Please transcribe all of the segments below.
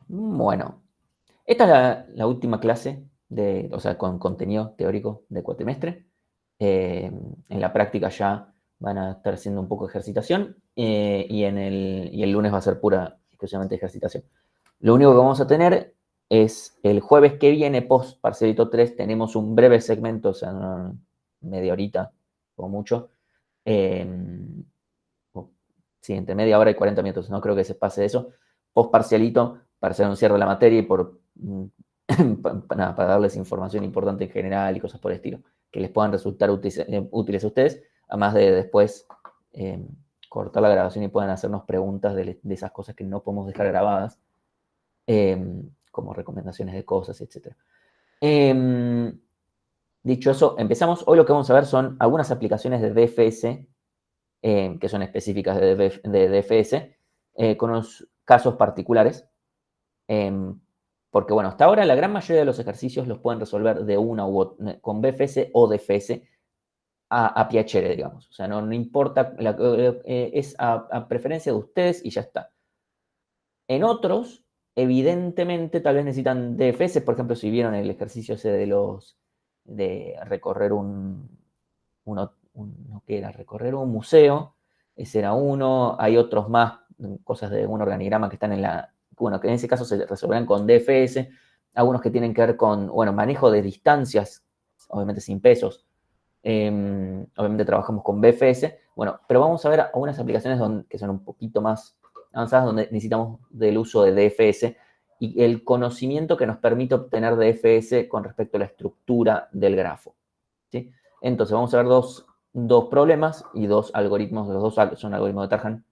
Bueno, esta es la última clase, o sea, con contenido teórico de cuatrimestre. En la práctica ya van a estar haciendo un poco de ejercitación y el lunes va a ser pura, exclusivamente ejercitación. Lo único que vamos a tener es el jueves que viene, post Parcialito 3, tenemos un breve segmento, o sea, media horita o mucho. Eh, sí, entre media hora y 40 minutos, no creo que se pase de eso. Post Parcialito, para hacer un cierre de la materia y para darles información importante en general y cosas por el estilo, que les puedan resultar útiles a ustedes, además de después eh, cortar la grabación y puedan hacernos preguntas de esas cosas que no podemos dejar grabadas, como recomendaciones de cosas, etc. Dicho eso, empezamos. Hoy lo que vamos a ver son algunas aplicaciones de DFS, que son específicas de DFS, con unos casos particulares. Porque, bueno, hasta ahora la gran mayoría de los ejercicios los pueden resolver de una u otra, con BFS o DFS a piacere, digamos. O sea, no importa, es a preferencia de ustedes y ya está. En otros, evidentemente, tal vez necesitan DFS, por ejemplo, si vieron el ejercicio ese de recorrer ¿qué era? Recorrer un museo, ese era uno, hay otros más, cosas de un organigrama que están bueno, que en ese caso se resolverán con DFS, algunos que tienen que ver con, bueno, manejo de distancias, obviamente sin pesos, obviamente trabajamos con BFS, bueno, pero vamos a ver algunas aplicaciones que son un poquito más avanzadas, donde necesitamos del uso de DFS y el conocimiento que nos permite obtener DFS con respecto a la estructura del grafo. ¿Sí? Entonces, vamos a ver dos problemas y dos algoritmos, los dos son algoritmos de Tarjan,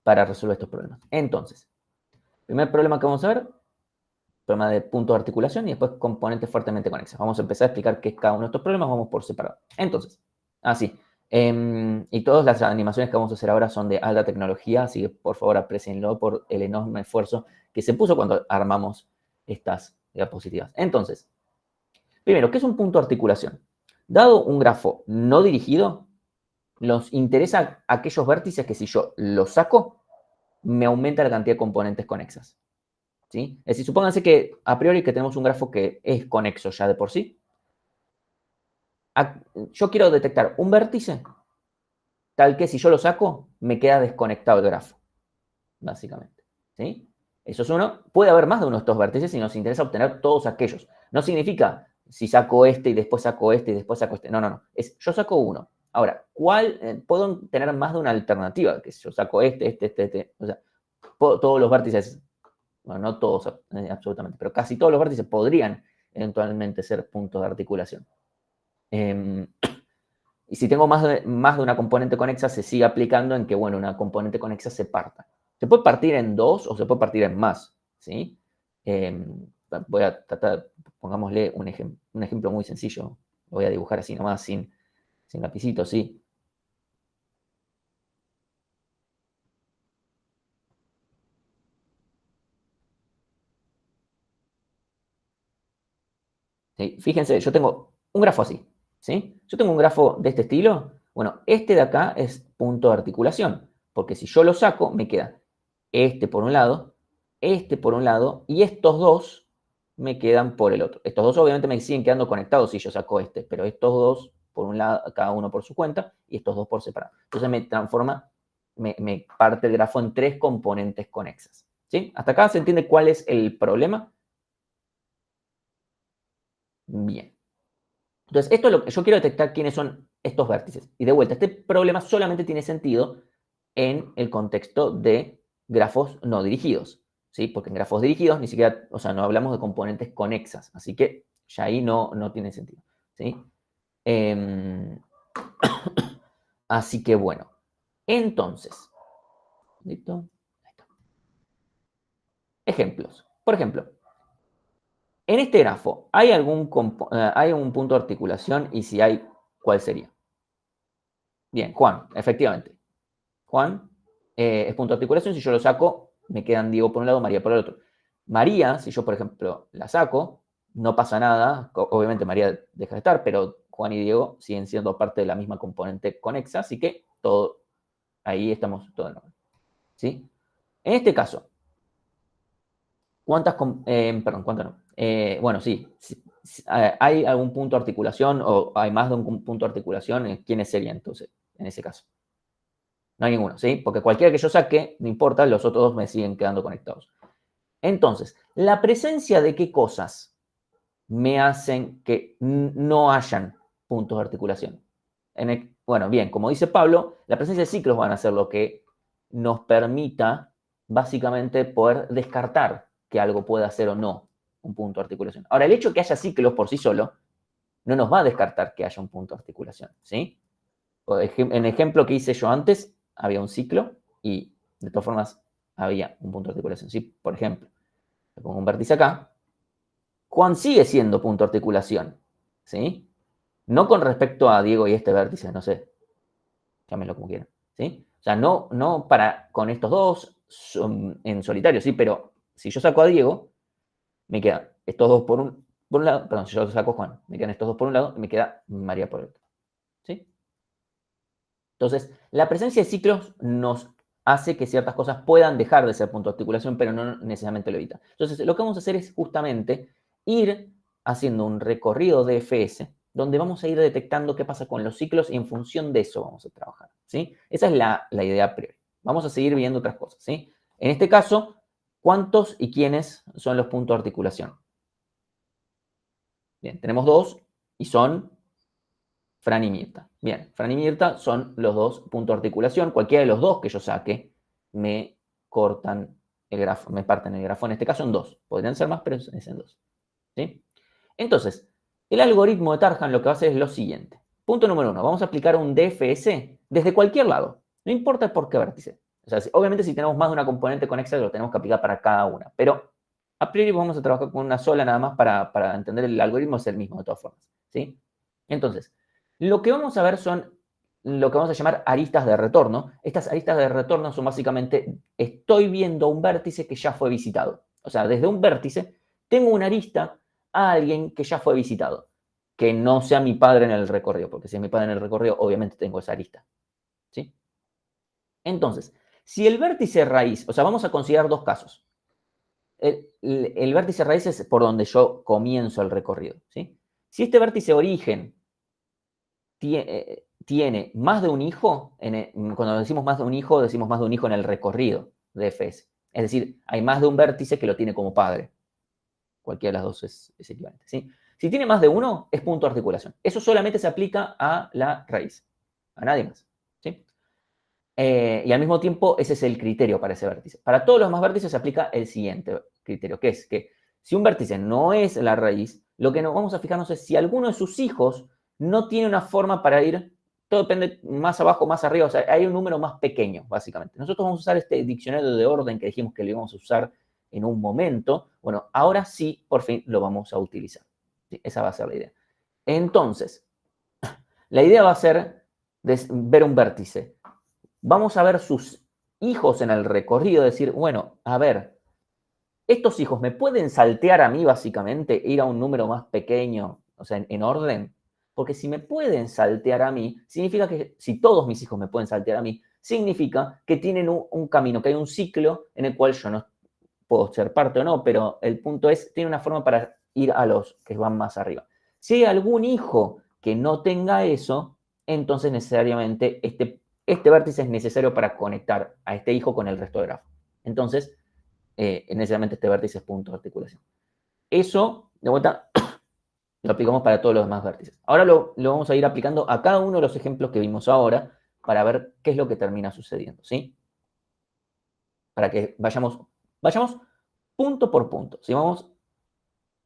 para resolver estos problemas. Entonces, primer problema que vamos a ver, problema de punto de articulación y después componentes fuertemente conexas. Vamos a empezar a explicar qué es cada uno de estos problemas, vamos por separado. Entonces, así. Y todas las animaciones que vamos a hacer ahora son de alta tecnología, así que por favor aprecienlo por el enorme esfuerzo que se puso cuando armamos estas diapositivas. Entonces, primero, ¿qué es un punto de articulación? Dado un grafo no dirigido, nos interesa aquellos vértices que si yo los saco, me aumenta la cantidad de componentes conexas. ¿Sí? Es decir, supónganse que a priori que tenemos un grafo que es conexo ya de por sí. Yo quiero detectar un vértice tal que si yo lo saco, me queda desconectado el grafo, básicamente. ¿Sí? Eso es uno. Puede haber más de uno de estos vértices y nos interesa obtener todos aquellos. No significa si saco este y después saco este y después saco este. No, no, no. Es yo saco uno. Ahora, puedo tener más de una alternativa? Que si yo saco este. O sea, todos los vértices, bueno, no todos absolutamente, pero casi todos los vértices podrían eventualmente ser puntos de articulación. Y si tengo más de una componente conexa, se sigue aplicando en que, bueno, una componente conexa se parta. Se puede partir en dos o se puede partir en más, ¿sí? Voy a tratar, pongámosle un ejemplo muy sencillo. Lo voy a dibujar así nomás, sin lapicito, ¿sí? ¿Sí? Fíjense, yo tengo un grafo así, ¿sí? Yo tengo un grafo de este estilo. Bueno, este de acá es punto de articulación, porque si yo lo saco, me queda este por un lado, este por un lado, y estos dos me quedan por el otro. Estos dos obviamente me siguen quedando conectados si yo saco este, pero estos dos por un lado, cada uno por su cuenta, y estos dos por separado. Entonces me parte el grafo en tres componentes conexas. ¿Sí? ¿Hasta acá se entiende cuál es el problema? Bien. Entonces, esto es lo que yo quiero detectar quiénes son estos vértices. Y de vuelta, este problema solamente tiene sentido en el contexto de grafos no dirigidos, ¿sí? Porque en grafos dirigidos ni siquiera, o sea, no hablamos de componentes conexas, así que ya ahí no tiene sentido, ¿sí? Eh, así que bueno, entonces, ¿listo? Ejemplos. Por ejemplo, en este grafo, ¿hay un punto de articulación? Y si hay, ¿cuál sería? Bien, Juan, efectivamente. Juan es punto de articulación. Si yo lo saco, me quedan Diego por un lado, María por el otro. María, si yo, por ejemplo, la saco, no pasa nada. Obviamente María deja de estar, pero Juan y Diego siguen siendo parte de la misma componente conexa, así que ahí estamos todo en orden. ¿Sí? En este caso, Perdón, ¿cuántas no? Bueno, sí. ¿Hay algún punto de articulación o hay más de un punto de articulación? ¿Quiénes serían entonces, en ese caso? No hay ninguno, ¿sí? Porque cualquiera que yo saque, no importa, los otros dos me siguen quedando conectados. Entonces, ¿la presencia de qué cosas me hacen que no hayan puntos de articulación? Bueno, bien, como dice Pablo, la presencia de ciclos van a ser lo que nos permita básicamente poder descartar que algo pueda ser o no un punto de articulación. Ahora, el hecho de que haya ciclos por sí solo no nos va a descartar que haya un punto de articulación, ¿sí? En el ejemplo que hice yo antes, había un ciclo y de todas formas había un punto de articulación, ¿sí? Por ejemplo, le pongo un vértice acá, Juan sigue siendo punto de articulación, ¿sí? No con respecto a Diego y este vértice, no sé, llámenlo como quieran, ¿sí? O sea, no con estos dos en solitario, sí, pero si yo saco a Diego, me quedan estos dos por un lado, perdón, si yo saco a Juan, me quedan estos dos por un lado y me queda María por el otro, ¿sí? Entonces, la presencia de ciclos nos hace que ciertas cosas puedan dejar de ser punto de articulación, pero no necesariamente lo evita. Entonces, lo que vamos a hacer es justamente ir haciendo un recorrido de FS, donde vamos a ir detectando qué pasa con los ciclos y en función de eso vamos a trabajar, ¿sí? Esa es la idea a priori. Vamos a seguir viendo otras cosas, ¿sí? En este caso, ¿cuántos y quiénes son los puntos de articulación? Bien, tenemos dos y son Fran y Mirta. Bien, Fran y Mirta son los dos puntos de articulación. Cualquiera de los dos que yo saque me cortan el grafo, me parten el grafo. En este caso en dos. Podrían ser más, pero es en dos. ¿Sí? Entonces, el algoritmo de Tarjan lo que va a hacer es lo siguiente. Punto número uno. Vamos a aplicar un DFS desde cualquier lado. No importa por qué vértice. O sea, obviamente si tenemos más de una componente conexa, lo tenemos que aplicar para cada una. Pero a priori vamos a trabajar con una sola nada más para entender el algoritmo es el mismo de todas formas. ¿Sí? Entonces, lo que vamos a ver son lo que vamos a llamar aristas de retorno. Estas aristas de retorno son básicamente, estoy viendo un vértice que ya fue visitado. O sea, desde un vértice tengo una arista a alguien que ya fue visitado. Que no sea mi padre en el recorrido, porque si es mi padre en el recorrido, obviamente tengo esa arista. ¿Sí? Entonces, si el vértice raíz, o sea, vamos a considerar dos casos. El vértice raíz es por donde yo comienzo el recorrido. ¿Sí? Si este vértice origen tiene más de un hijo, cuando decimos más de un hijo, decimos más de un hijo en el recorrido de FS. Es decir, hay más de un vértice que lo tiene como padre. Cualquiera de las dos es equivalente. ¿Sí? Si tiene más de uno, es punto de articulación. Eso solamente se aplica a la raíz, a nadie más. ¿Sí? Y al mismo tiempo, ese es el criterio para ese vértice. Para todos los demás vértices se aplica el siguiente criterio, que es que si un vértice no es la raíz, lo que nos vamos a fijarnos es si alguno de sus hijos no tiene una forma para ir, todo depende más abajo, más arriba, o sea, hay un número más pequeño, básicamente. Nosotros vamos a usar este diccionario de orden que dijimos que lo íbamos a usar en un momento. Bueno, ahora sí, por fin, lo vamos a utilizar. ¿Sí? Esa va a ser la idea. Entonces, la idea va a ser ver un vértice. Vamos a ver sus hijos en el recorrido, decir, bueno, a ver, estos hijos me pueden saltear a mí básicamente, ir a un número más pequeño, o sea, en orden. Porque si me pueden saltear a mí, significa que si todos mis hijos me pueden saltear a mí, significa que tienen un camino, que hay un ciclo en el cual yo no puedo ser parte o no, pero el punto es, tiene una forma para ir a los que van más arriba. Si hay algún hijo que no tenga eso, entonces necesariamente este vértice es necesario para conectar a este hijo con el resto del grafo. Entonces, necesariamente este vértice es punto de articulación. Eso, de vuelta, lo aplicamos para todos los demás vértices. Ahora lo vamos a ir aplicando a cada uno de los ejemplos que vimos ahora para ver qué es lo que termina sucediendo, ¿sí? Para que vayamos punto por punto, ¿sí? Vamos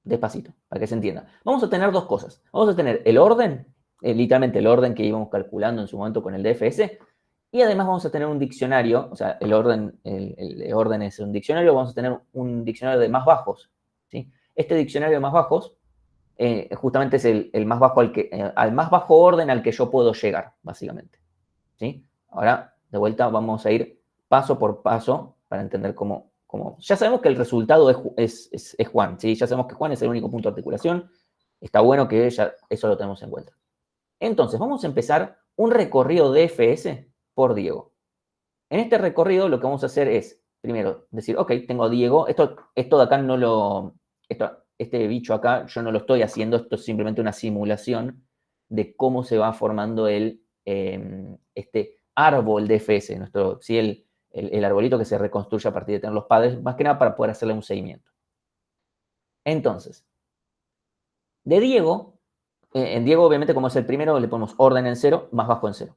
despacito, para que se entienda. Vamos a tener dos cosas. Vamos a tener el orden, literalmente el orden que íbamos calculando en su momento con el DFS, y además vamos a tener un diccionario, o sea, el orden es un diccionario, vamos a tener un diccionario de más bajos. ¿Sí? Este diccionario de más bajos justamente es el más bajo al más bajo orden al que yo puedo llegar, básicamente. ¿Sí? Ahora, de vuelta, vamos a ir paso por paso para entender cómo. Ya sabemos que el resultado es Juan, ¿sí? Ya sabemos que Juan es el único punto de articulación. Está bueno que ya eso lo tenemos en cuenta. Entonces, vamos a empezar un recorrido de FS por Diego. En este recorrido lo que vamos a hacer es primero, decir, ok, tengo a Diego, esto de acá no lo, este bicho acá yo no lo estoy haciendo, esto es simplemente una simulación de cómo se va formando este árbol de FS, nuestro, ¿sí? el arbolito que se reconstruye a partir de tener los padres, más que nada para poder hacerle un seguimiento. Entonces, de Diego, en Diego obviamente como es el primero, le ponemos orden en 0, más bajo en 0.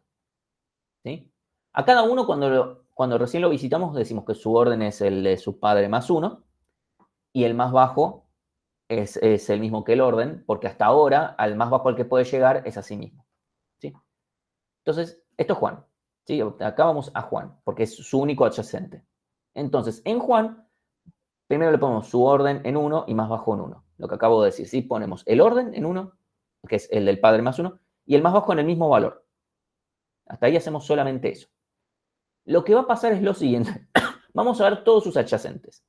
¿Sí? A cada uno cuando recién lo visitamos decimos que su orden es el de su padre más 1 y el más bajo es el mismo que el orden, porque hasta ahora al más bajo al que puede llegar es a sí mismo. ¿Sí? Entonces, esto es Juan. ¿Sí? Acá vamos a Juan, porque es su único adyacente. Entonces, en Juan, primero le ponemos su orden en 1 y más bajo en 1. Lo que acabo de decir, ¿sí? Ponemos el orden en 1, que es el del padre más 1, y el más bajo en el mismo valor. Hasta ahí hacemos solamente eso. Lo que va a pasar es lo siguiente. Vamos a ver todos sus adyacentes.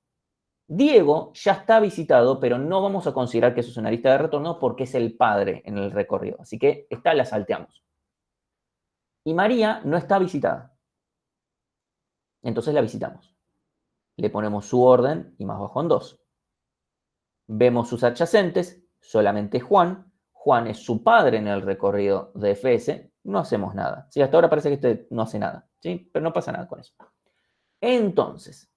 Diego ya está visitado, pero no vamos a considerar que eso es una lista de retorno porque es el padre en el recorrido. Así que esta la salteamos. Y María no está visitada. Entonces la visitamos. Le ponemos su orden y más bajo en 2. Vemos sus adyacentes, solamente Juan. Juan es su padre en el recorrido de FS. No hacemos nada. ¿Sí? Hasta ahora parece que este no hace nada. ¿Sí? Pero no pasa nada con eso. Entonces,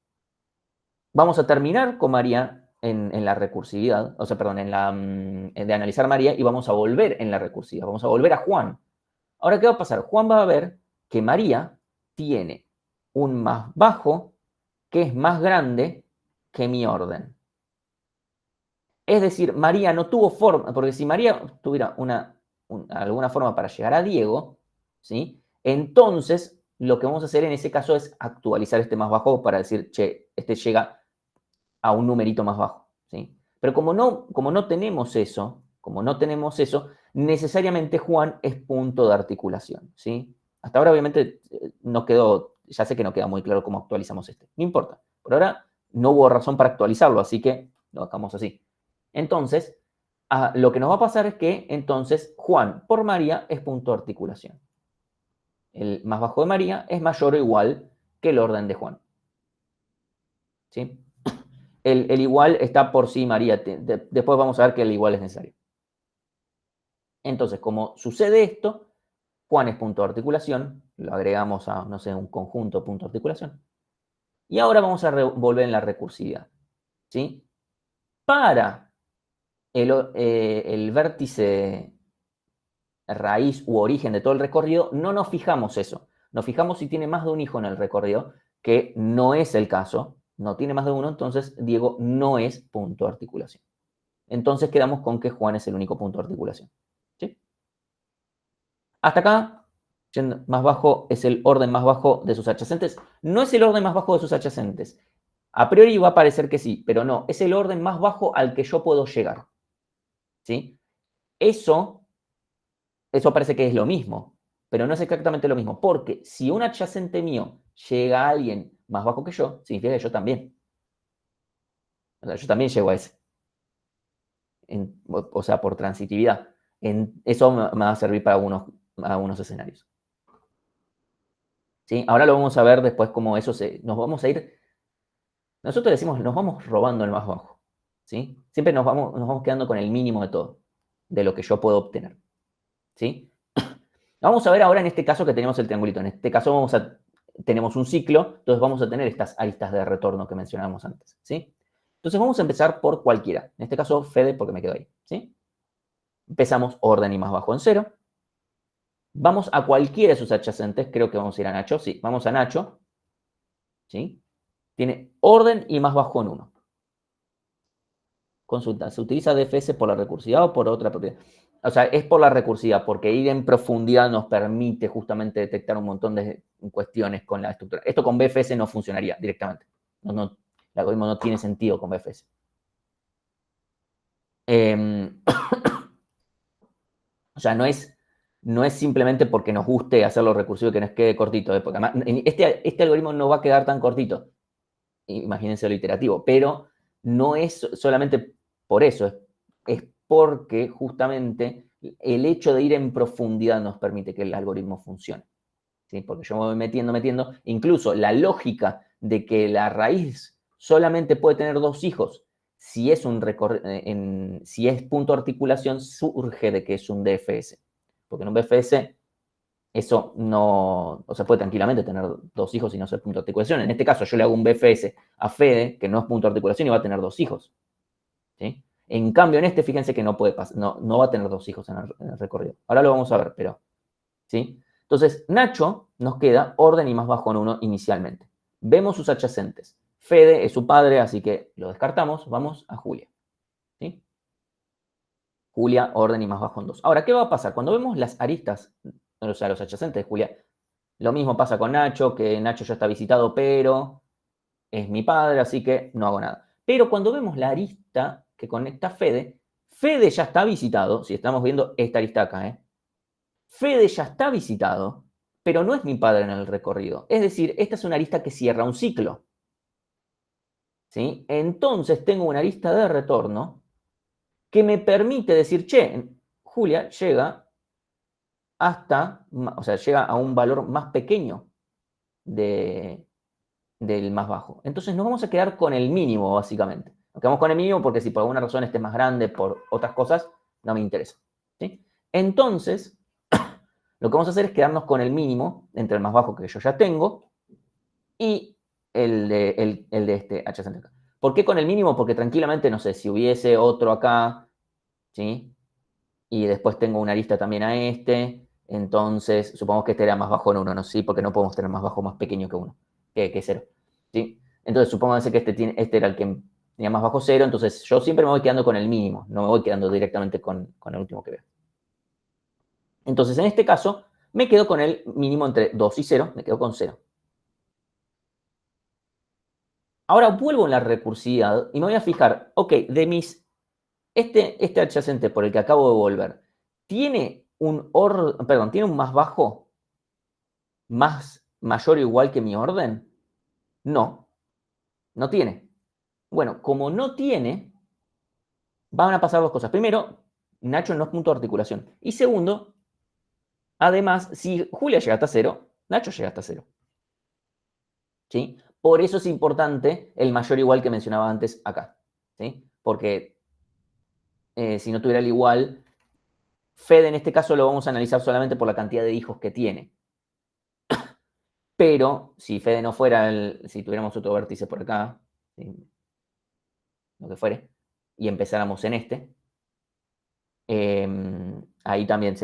vamos a terminar con María en la recursividad, o sea, perdón, de analizar María y vamos a volver en la recursiva, vamos a volver a Juan. Ahora, ¿qué va a pasar? Juan va a ver que María tiene un más bajo que es más grande que mi orden. Es decir, María no tuvo forma, porque si María tuviera alguna forma para llegar a Diego, ¿sí? Entonces lo que vamos a hacer en ese caso es actualizar este más bajo para decir, che, este llega a un numerito más bajo, ¿sí? Pero como no tenemos eso, necesariamente Juan es punto de articulación, ¿sí? Hasta ahora obviamente no quedó, ya sé que no queda muy claro cómo actualizamos este, no importa. Por ahora no hubo razón para actualizarlo, así que lo dejamos así. Entonces, lo que nos va a pasar es que entonces Juan por María es punto de articulación. El más bajo de María es mayor o igual que el orden de Juan, ¿sí? El igual está por sí, María. Después vamos a ver que el igual es necesario. Entonces, como sucede esto, Juan es punto de articulación, lo agregamos a, no sé, un conjunto punto de articulación. Y ahora vamos a volver en la recursividad, ¿sí? Para el vértice raíz u origen de todo el recorrido, no nos fijamos eso. Nos fijamos si tiene más de un hijo en el recorrido, que no es el caso, no tiene más de uno, entonces Diego no es punto de articulación. Entonces quedamos con que Juan es el único punto de articulación. ¿Sí? Hasta acá, más bajo es el orden más bajo de sus adyacentes. No es el orden más bajo de sus adyacentes. A priori va a parecer que sí, pero no. Es el orden más bajo al que yo puedo llegar. ¿Sí? Eso parece que es lo mismo, pero no es exactamente lo mismo. Porque si un adyacente mío llega a alguien más bajo que yo, significa que yo también. O sea, yo también llego a ese. O sea, por transitividad. Eso me va a servir para algunos escenarios. ¿Sí? Ahora lo vamos a ver después cómo eso nos vamos a ir, nosotros decimos, nos vamos robando el más bajo. ¿Sí? Siempre nos vamos quedando con el mínimo de todo, de lo que yo puedo obtener. ¿Sí? Vamos a ver ahora en este caso que tenemos el triangulito. En este caso tenemos un ciclo, entonces vamos a tener estas aristas de retorno que mencionábamos antes. ¿Sí? Entonces vamos a empezar por cualquiera. En este caso, Fede, porque me quedo ahí. ¿Sí? Empezamos orden y más bajo en 0. Vamos a cualquiera de sus adyacentes. Creo que vamos a ir a Nacho. Sí, vamos a Nacho. ¿Sí? Tiene orden y más bajo en 1. Consulta, ¿se utiliza DFS por la recursividad o por otra propiedad? O sea, es por la recursividad, porque ir en profundidad nos permite justamente detectar un montón de cuestiones con la estructura. Esto con BFS no funcionaría directamente. El algoritmo no tiene sentido con BFS. O sea, no es simplemente porque nos guste hacerlo recursivo que nos quede cortito. Porque además, este algoritmo no va a quedar tan cortito. Imagínense lo iterativo. Pero no es solamente por eso. Es porque justamente el hecho de ir en profundidad nos permite que el algoritmo funcione. ¿sí? Porque yo me voy metiendo. Incluso la lógica de que la raíz solamente puede tener dos hijos si es, si es punto de articulación, surge de que es un DFS. Porque en un BFS eso no, o sea, puede tranquilamente tener dos hijos y no ser punto de articulación. En este caso yo le hago un BFS a Fede, que no es punto de articulación, y va a tener dos hijos. ¿Sí? En cambio, en este, fíjense que no puede pasar, no va a tener dos hijos en el recorrido. Ahora lo vamos a ver, pero, ¿sí? Entonces, Nacho nos queda orden y más bajo en 1 inicialmente. Vemos sus adyacentes. Fede es su padre, así que lo descartamos. Vamos a Julia. ¿Sí? Julia, orden y más bajo en 2. Ahora, ¿qué va a pasar? Cuando vemos las aristas, o sea, los adyacentes de Julia, lo mismo pasa con Nacho, que Nacho ya está visitado, pero es mi padre, así que no hago nada. Pero cuando vemos la arista que conecta a Fede, Fede ya está visitado, si estamos viendo esta arista acá, Fede ya está visitado, pero no es mi padre en el recorrido. Es decir, esta es una arista que cierra un ciclo. ¿Sí? Entonces tengo una arista de retorno que me permite decir, che, Julia llega hasta, o sea, llega a un valor más pequeño del más bajo. Entonces nos vamos a quedar con el mínimo, básicamente. Nos quedamos con el mínimo porque si por alguna razón este es más grande, por otras cosas, no me interesa. ¿Sí? Entonces, lo que vamos a hacer es quedarnos con el mínimo entre el más bajo que yo ya tengo y el de este adyacente acá. ¿Por qué con el mínimo? Porque tranquilamente, no sé, si hubiese otro acá, ¿sí? Y después tengo una arista también a este, entonces supongamos que este era más bajo en 1, ¿no? Sí, porque no podemos tener más bajo más pequeño que 1, que 0, ¿sí? Entonces supongamos que este era el que tenía más bajo 0, entonces yo siempre me voy quedando con el mínimo, no me voy quedando directamente con el último que veo. Entonces en este caso me quedo con el mínimo entre 2 y 0, me quedo con 0. Ahora vuelvo en la recursividad y me voy a fijar, ok, de mis, este adyacente por el que acabo de volver, ¿tiene tiene un más bajo mayor o igual que mi orden? No, no tiene. Bueno, como no tiene, van a pasar dos cosas. Primero, Nacho no es punto de articulación. Y segundo, además, si Julia llega hasta 0, Nacho llega hasta 0. ¿Sí? Por eso es importante el mayor igual que mencionaba antes acá. ¿Sí? Porque si no tuviera el igual, Fede en este caso lo vamos a analizar solamente por la cantidad de hijos que tiene. Pero si Fede no fuera, si tuviéramos otro vértice por acá, ¿sí? Lo que fuere, y empezáramos en este, ahí también,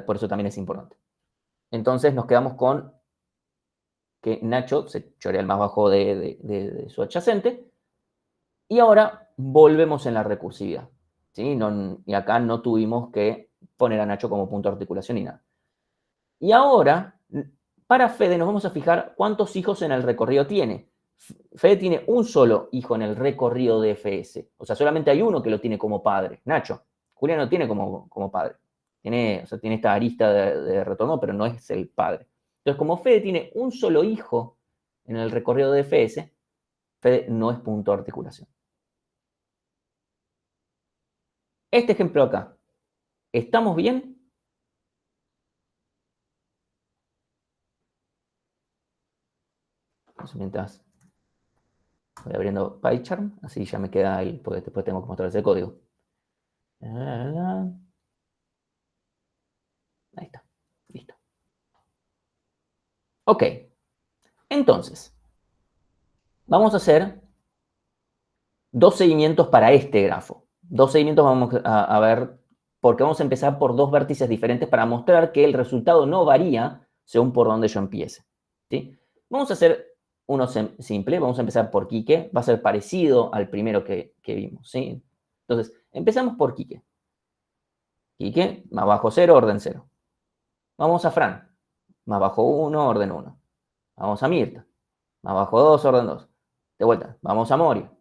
por eso también es importante. Entonces nos quedamos con que Nacho se chorea el más bajo de su adyacente. Y ahora volvemos en la recursividad. ¿Sí? Y acá no tuvimos que poner a Nacho como punto de articulación ni nada. Y ahora, para Fede nos vamos a fijar cuántos hijos en el recorrido tiene. Fede tiene un solo hijo en el recorrido de FS. O sea, solamente hay uno que lo tiene como padre, Nacho. Julián no tiene como padre. Tiene, o sea, tiene esta arista de retorno, pero no es el padre. Entonces, como Fede tiene un solo hijo en el recorrido de FS, Fede no es punto de articulación. Este ejemplo acá, ¿estamos bien? Entonces, mientras voy abriendo PyCharm, así ya me queda ahí, porque después tengo que mostrar ese código. Ahí está, listo. Ok, entonces, vamos a hacer dos seguimientos para este grafo. Dos seguimientos vamos a ver, porque vamos a empezar por dos vértices diferentes para mostrar que el resultado no varía según por dónde yo empiece. ¿Sí? Vamos a hacer uno simple, vamos a empezar por Quique, va a ser parecido al primero que vimos. ¿Sí? Entonces, empezamos por Quique. Quique, más bajo 0, orden 0. Vamos a Fran, más bajo 1, orden 1. Vamos a Mirta, más bajo 2, orden 2. De vuelta, vamos a Moria,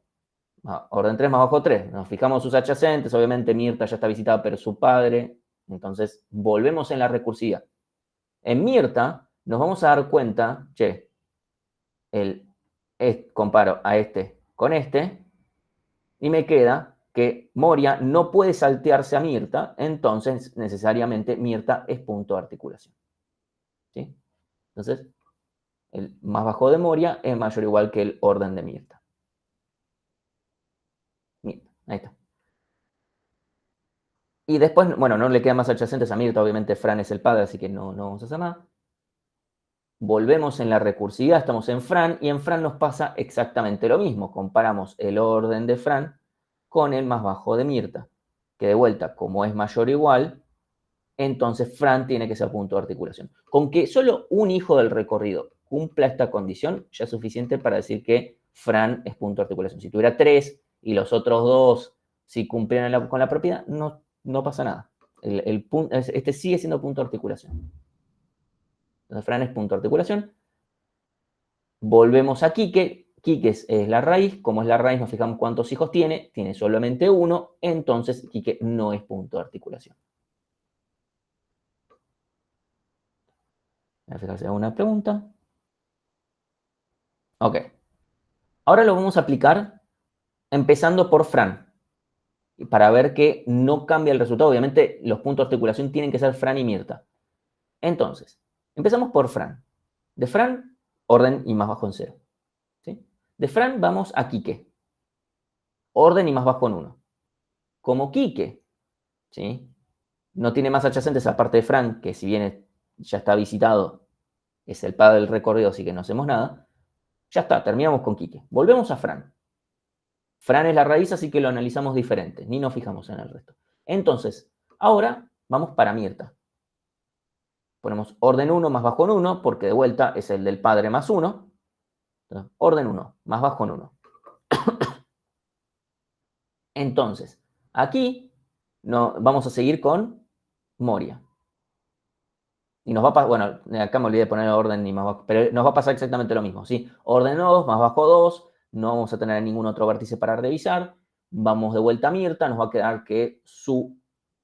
orden 3 más bajo 3. Nos fijamos sus adyacentes, obviamente Mirta ya está visitada por su padre, entonces volvemos en la recursividad. En Mirta nos vamos a dar cuenta, comparo a este con este, y me queda que Moria no puede saltearse a Mirta, entonces necesariamente Mirta es punto de articulación. ¿Sí? Entonces, el más bajo de Moria es mayor o igual que el orden de Mirta. Mirta, ahí está. Y después, bueno, no le quedan más adyacentes a Mirta, obviamente Fran es el padre, así que no vamos a hacer nada. Volvemos en la recursividad, estamos en Fran, y en Fran nos pasa exactamente lo mismo. Comparamos el orden de Fran con el más bajo de Mirta, que de vuelta, como es mayor o igual, entonces Fran tiene que ser punto de articulación. Con que solo un hijo del recorrido cumpla esta condición, ya es suficiente para decir que Fran es punto de articulación. Si tuviera 3 y los otros 2, si cumplieran con la propiedad, no pasa nada. Este sigue siendo punto de articulación. Entonces Fran es punto de articulación. Volvemos a Quique. Quique es la raíz. Como es la raíz, nos fijamos cuántos hijos tiene. Tiene solamente uno. Entonces, Quique no es punto de articulación. Voy a fijarse alguna pregunta. Ok. Ahora lo vamos a aplicar empezando por Fran. Para ver que no cambia el resultado. Obviamente, los puntos de articulación tienen que ser Fran y Mirta. Entonces, empezamos por Fran. De Fran, orden y más bajo en 0. ¿Sí? De Fran vamos a Quique. Orden y más bajo en 1. Como Quique, ¿sí? No tiene más adyacentes aparte de Fran, que si bien ya está visitado, es el padre del recorrido, así que no hacemos nada. Ya está, terminamos con Quique. Volvemos a Fran. Fran es la raíz, así que lo analizamos diferente, ni nos fijamos en el resto. Entonces, ahora vamos para Mirta. Ponemos orden 1 más bajo en 1, porque de vuelta es el del padre más 1. Entonces, orden 1 más bajo en 1. Entonces, aquí vamos a seguir con Moria. Y nos va a pasar, bueno, acá me olvidé de poner orden y más bajo, pero nos va a pasar exactamente lo mismo, ¿sí? Orden 2, más bajo 2, no vamos a tener ningún otro vértice para revisar, vamos de vuelta a Mirta, nos va a quedar que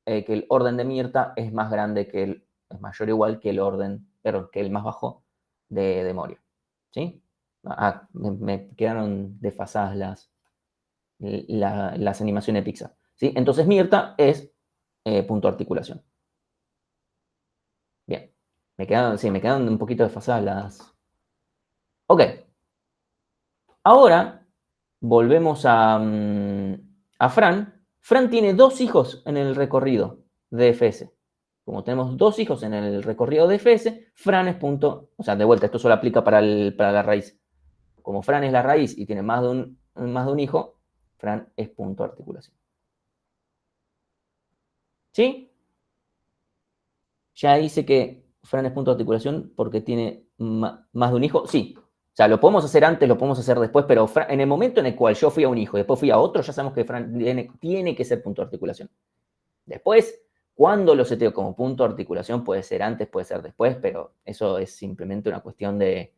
que el orden de Mirta es más grande es mayor o igual que el orden, perdón, que el más bajo de Moria, ¿sí? Me quedaron desfasadas las animaciones de Pixar, ¿sí? Entonces Mirta es punto de articulación. Bien. Me quedan un poquito desfasadas las. Ok. Ahora volvemos a Fran. Fran tiene 2 hijos en el recorrido de FS. Como tenemos 2 hijos en el recorrido de FS, Fran es punto. O sea, de vuelta, esto solo aplica para la raíz. Como Fran es la raíz y tiene más de un hijo, Fran es punto de articulación. ¿Sí? Ya dice que Fran es punto de articulación porque tiene más de un hijo. Sí. O sea, lo podemos hacer antes, lo podemos hacer después, pero en el momento en el cual yo fui a un hijo y después fui a otro, ya sabemos que Fran tiene que ser punto de articulación. Después, cuando lo seteo como punto de articulación, puede ser antes, puede ser después, pero eso es simplemente una cuestión de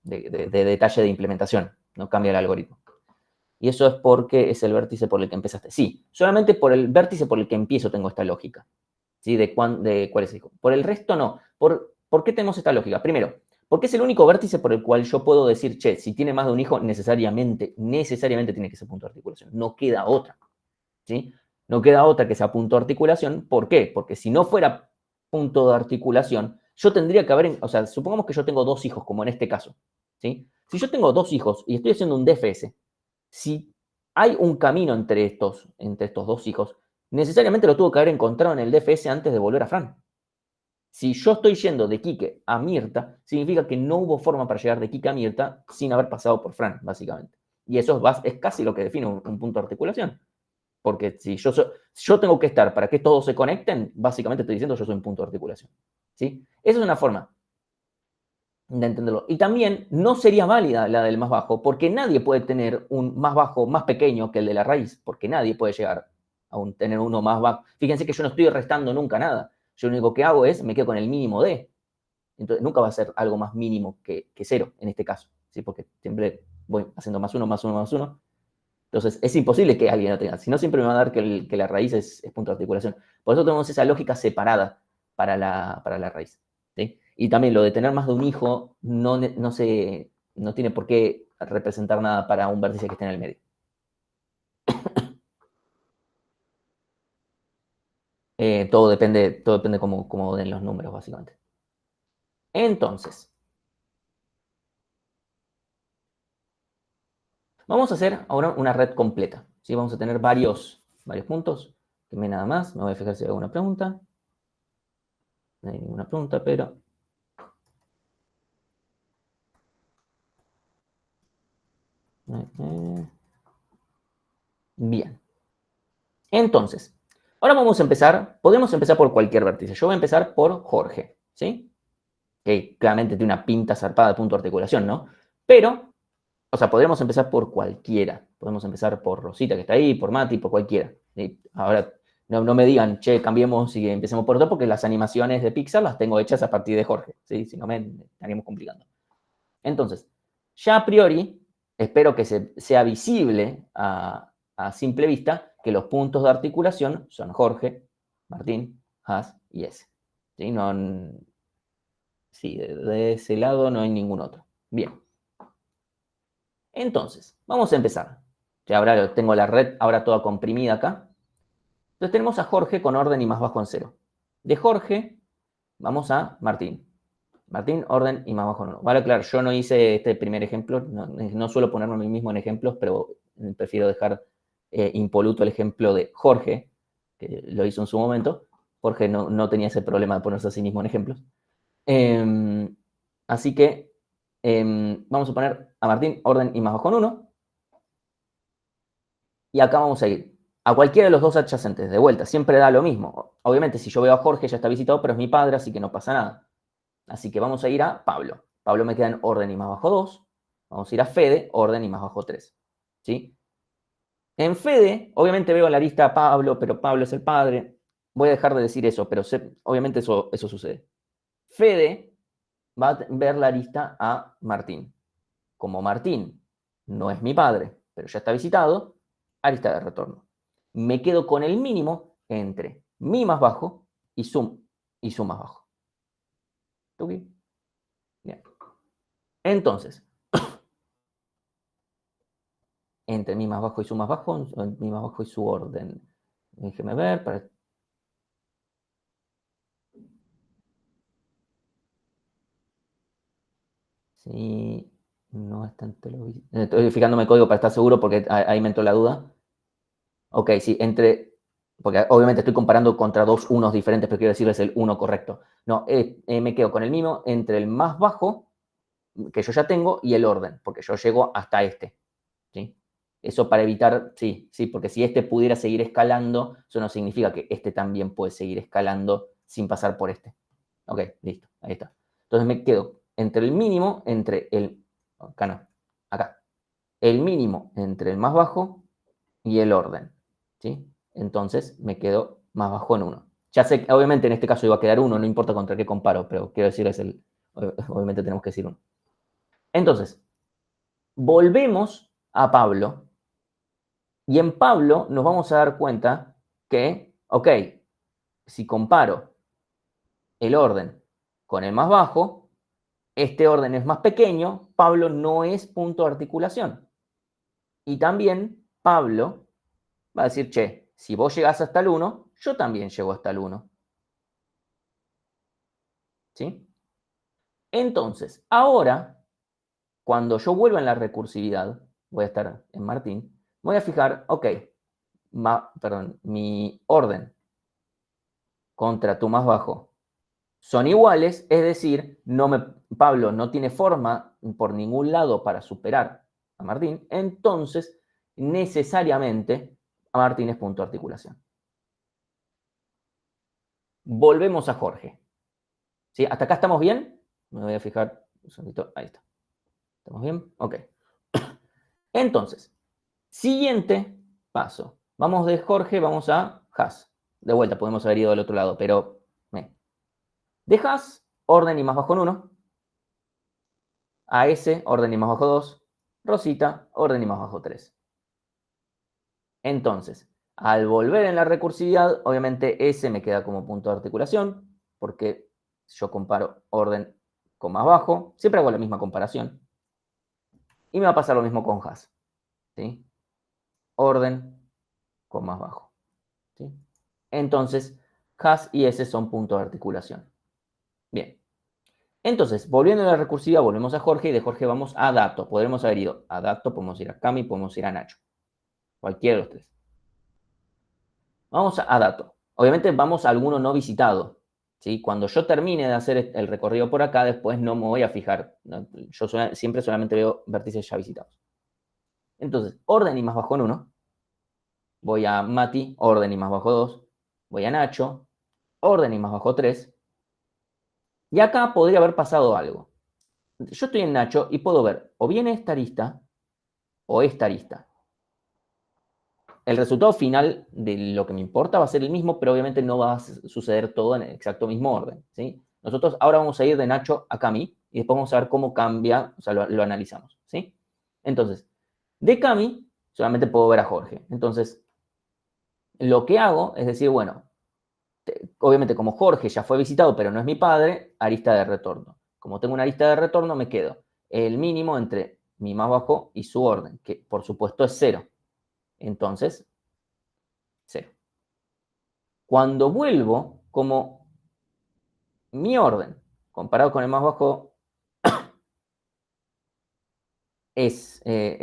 detalle de implementación, no cambia el algoritmo. Y eso es porque es el vértice por el que empezaste. Sí, solamente por el vértice por el que empiezo tengo esta lógica. ¿Sí? De cuál es el hijo. Por el resto no. ¿Por qué tenemos esta lógica? Primero, porque es el único vértice por el cual yo puedo decir, che, si tiene más de un hijo, necesariamente tiene que ser punto de articulación. No queda otra. ¿Sí? No queda otra que sea punto de articulación. ¿Por qué? Porque si no fuera punto de articulación, yo tendría que haber, o sea, supongamos que yo tengo 2 hijos, como en este caso. ¿Sí? Si yo tengo 2 hijos y estoy haciendo un DFS, si hay un camino entre estos 2 hijos, necesariamente lo tuvo que haber encontrado en el DFS antes de volver a Fran. Si yo estoy yendo de Quique a Mirta, significa que no hubo forma para llegar de Quique a Mirta sin haber pasado por Fran, básicamente. Y eso es casi lo que define un punto de articulación. Porque si yo tengo que estar para que todos se conecten, básicamente estoy diciendo yo soy un punto de articulación. ¿Sí? Esa es una forma de entenderlo. Y también no sería válida la del más bajo, porque nadie puede tener un más bajo más pequeño que el de la raíz, porque nadie puede llegar a tener uno más bajo. Fíjense que yo no estoy restando nunca nada. Yo lo único que hago es, me quedo con el mínimo de. Entonces, nunca va a ser algo más mínimo que 0 en este caso, ¿sí? Porque siempre voy haciendo más uno, más uno, más uno. Entonces, es imposible que alguien lo tenga. Si no, siempre me va a dar que la raíz es punto de articulación. Por eso tenemos esa lógica separada para la raíz. ¿Sí? Y también lo de tener más de un hijo no tiene por qué representar nada para un vértice que esté en el medio. Todo depende cómo den los números, básicamente. Entonces, vamos a hacer ahora una red completa. ¿Sí? Vamos a tener varios puntos. Dime nada más. Me voy a fijar si hay alguna pregunta. No hay ninguna pregunta, pero... Bien. Entonces, ahora vamos a empezar. Podemos empezar por cualquier vértice. Yo voy a empezar por Jorge. ¿Sí? Que claramente tiene una pinta zarpada de punto de articulación, ¿no? Pero, o sea, podríamos empezar por cualquiera. Podemos empezar por Rosita, que está ahí, por Mati, por cualquiera. ¿Sí? Ahora, no me digan, che, cambiemos y empecemos por otro, porque las animaciones de Pixar las tengo hechas a partir de Jorge. ¿Sí? Si no, me estaríamos complicando. Entonces, ya a priori, espero que sea visible a simple vista que los puntos de articulación son Jorge, Martín, Has y S. ¿Sí? No, sí, de ese lado no hay ningún otro. Bien. Entonces, vamos a empezar. Ya ahora tengo la red ahora toda comprimida acá. Entonces tenemos a Jorge con orden y más bajo en 0. De Jorge vamos a Martín. Martín, orden y más bajo en 1. Vale, claro, yo no hice este primer ejemplo. No suelo ponerme a mí mismo en ejemplos, pero prefiero dejar impoluto el ejemplo de Jorge, que lo hizo en su momento. Jorge no tenía ese problema de ponerse a sí mismo en ejemplos. Así que vamos a poner a Martín orden y más bajo en 1. Y acá vamos a ir a cualquiera de los dos adyacentes. De vuelta, siempre da lo mismo. Obviamente, si yo veo a Jorge, ya está visitado, pero es mi padre, así que no pasa nada. Así que vamos a ir a Pablo. Pablo me queda en orden y más bajo 2. Vamos a ir a Fede, orden y más bajo 3. ¿Sí? En Fede, obviamente veo en la lista a Pablo, pero Pablo es el padre. Voy a dejar de decir eso, pero obviamente eso sucede. Fede va a ver la lista a Martín. Como Martín no es mi padre, pero ya está visitado, a lista de retorno. Me quedo con el mínimo entre mi más bajo y su más bajo. ¿Tuki? Bien. Entonces, entre mi más bajo y su más bajo, mi más bajo y su orden. Déjeme ver. Sí, no está en televisión. Estoy fijándome el código para estar seguro porque ahí me entró la duda. Ok, sí, porque obviamente estoy comparando contra dos unos diferentes, pero quiero decirles el uno correcto. No, me quedo con el mismo entre el más bajo que yo ya tengo y el orden, porque yo llego hasta este. ¿Sí? Eso para evitar, sí, porque si este pudiera seguir escalando, eso no significa que este también puede seguir escalando sin pasar por este. Ok, listo, ahí está. Entonces me quedo entre el mínimo, acá no, acá. El mínimo entre el más bajo y el orden. ¿Sí? Entonces me quedo más bajo en 1. Ya sé que obviamente en este caso iba a quedar 1, no importa contra qué comparo, pero quiero decir obviamente tenemos que decir 1. Entonces, volvemos a Pablo y en Pablo nos vamos a dar cuenta que, ok, si comparo el orden con el más bajo, este orden es más pequeño, Pablo no es punto de articulación. Y también Pablo va a decir, che, si vos llegás hasta el 1, yo también llego hasta el 1. ¿Sí? Entonces, ahora, cuando yo vuelva en la recursividad, voy a estar en Martín, voy a fijar, ok, mi orden contra tu más bajo son iguales, es decir, Pablo no tiene forma por ningún lado para superar a Martín, entonces necesariamente a Martín es punto de articulación. Volvemos a Jorge. ¿Sí? ¿Hasta acá estamos bien? Me voy a fijar un segundito. Ahí está. ¿Estamos bien? Ok. Entonces, siguiente paso. Vamos de Jorge, vamos a Has. De vuelta, podemos haber ido al otro lado, pero... De Has, orden y más bajo en 1. A S, orden y más bajo 2. Rosita, orden y más bajo 3. Entonces, al volver en la recursividad, obviamente S me queda como punto de articulación, porque yo comparo orden con más bajo. Siempre hago la misma comparación. Y me va a pasar lo mismo con Has. ¿Sí? Orden con más bajo. ¿Sí? Entonces, Has y S son puntos de articulación. Bien. Entonces, volviendo a la recursiva, volvemos a Jorge y de Jorge vamos a Dato. Podremos haber ido a Dato, podemos ir a Cami, podemos ir a Nacho. Cualquiera de los tres. Vamos a Dato. Obviamente vamos a alguno no visitado. ¿Sí? Cuando yo termine de hacer el recorrido por acá, después no me voy a fijar. Yo siempre solamente veo vértices ya visitados. Entonces, orden y más bajo en 1. Voy a Mati, orden y más bajo 2. Voy a Nacho, orden y más bajo 3. Y acá podría haber pasado algo. Yo estoy en Nacho y puedo ver o bien esta arista o esta arista. El resultado final de lo que me importa va a ser el mismo, pero obviamente no va a suceder todo en el exacto mismo orden, ¿sí? Nosotros ahora vamos a ir de Nacho a Cami y después vamos a ver cómo cambia, o sea, lo analizamos, ¿sí? Entonces, de Cami solamente puedo ver a Jorge. Entonces, lo que hago es decir, bueno, obviamente como Jorge ya fue visitado, pero no es mi padre, arista de retorno. Como tengo una arista de retorno, me quedo el mínimo entre mi más bajo y su orden, que por supuesto es 0. Entonces, 0. Cuando vuelvo, como mi orden comparado con el más bajo es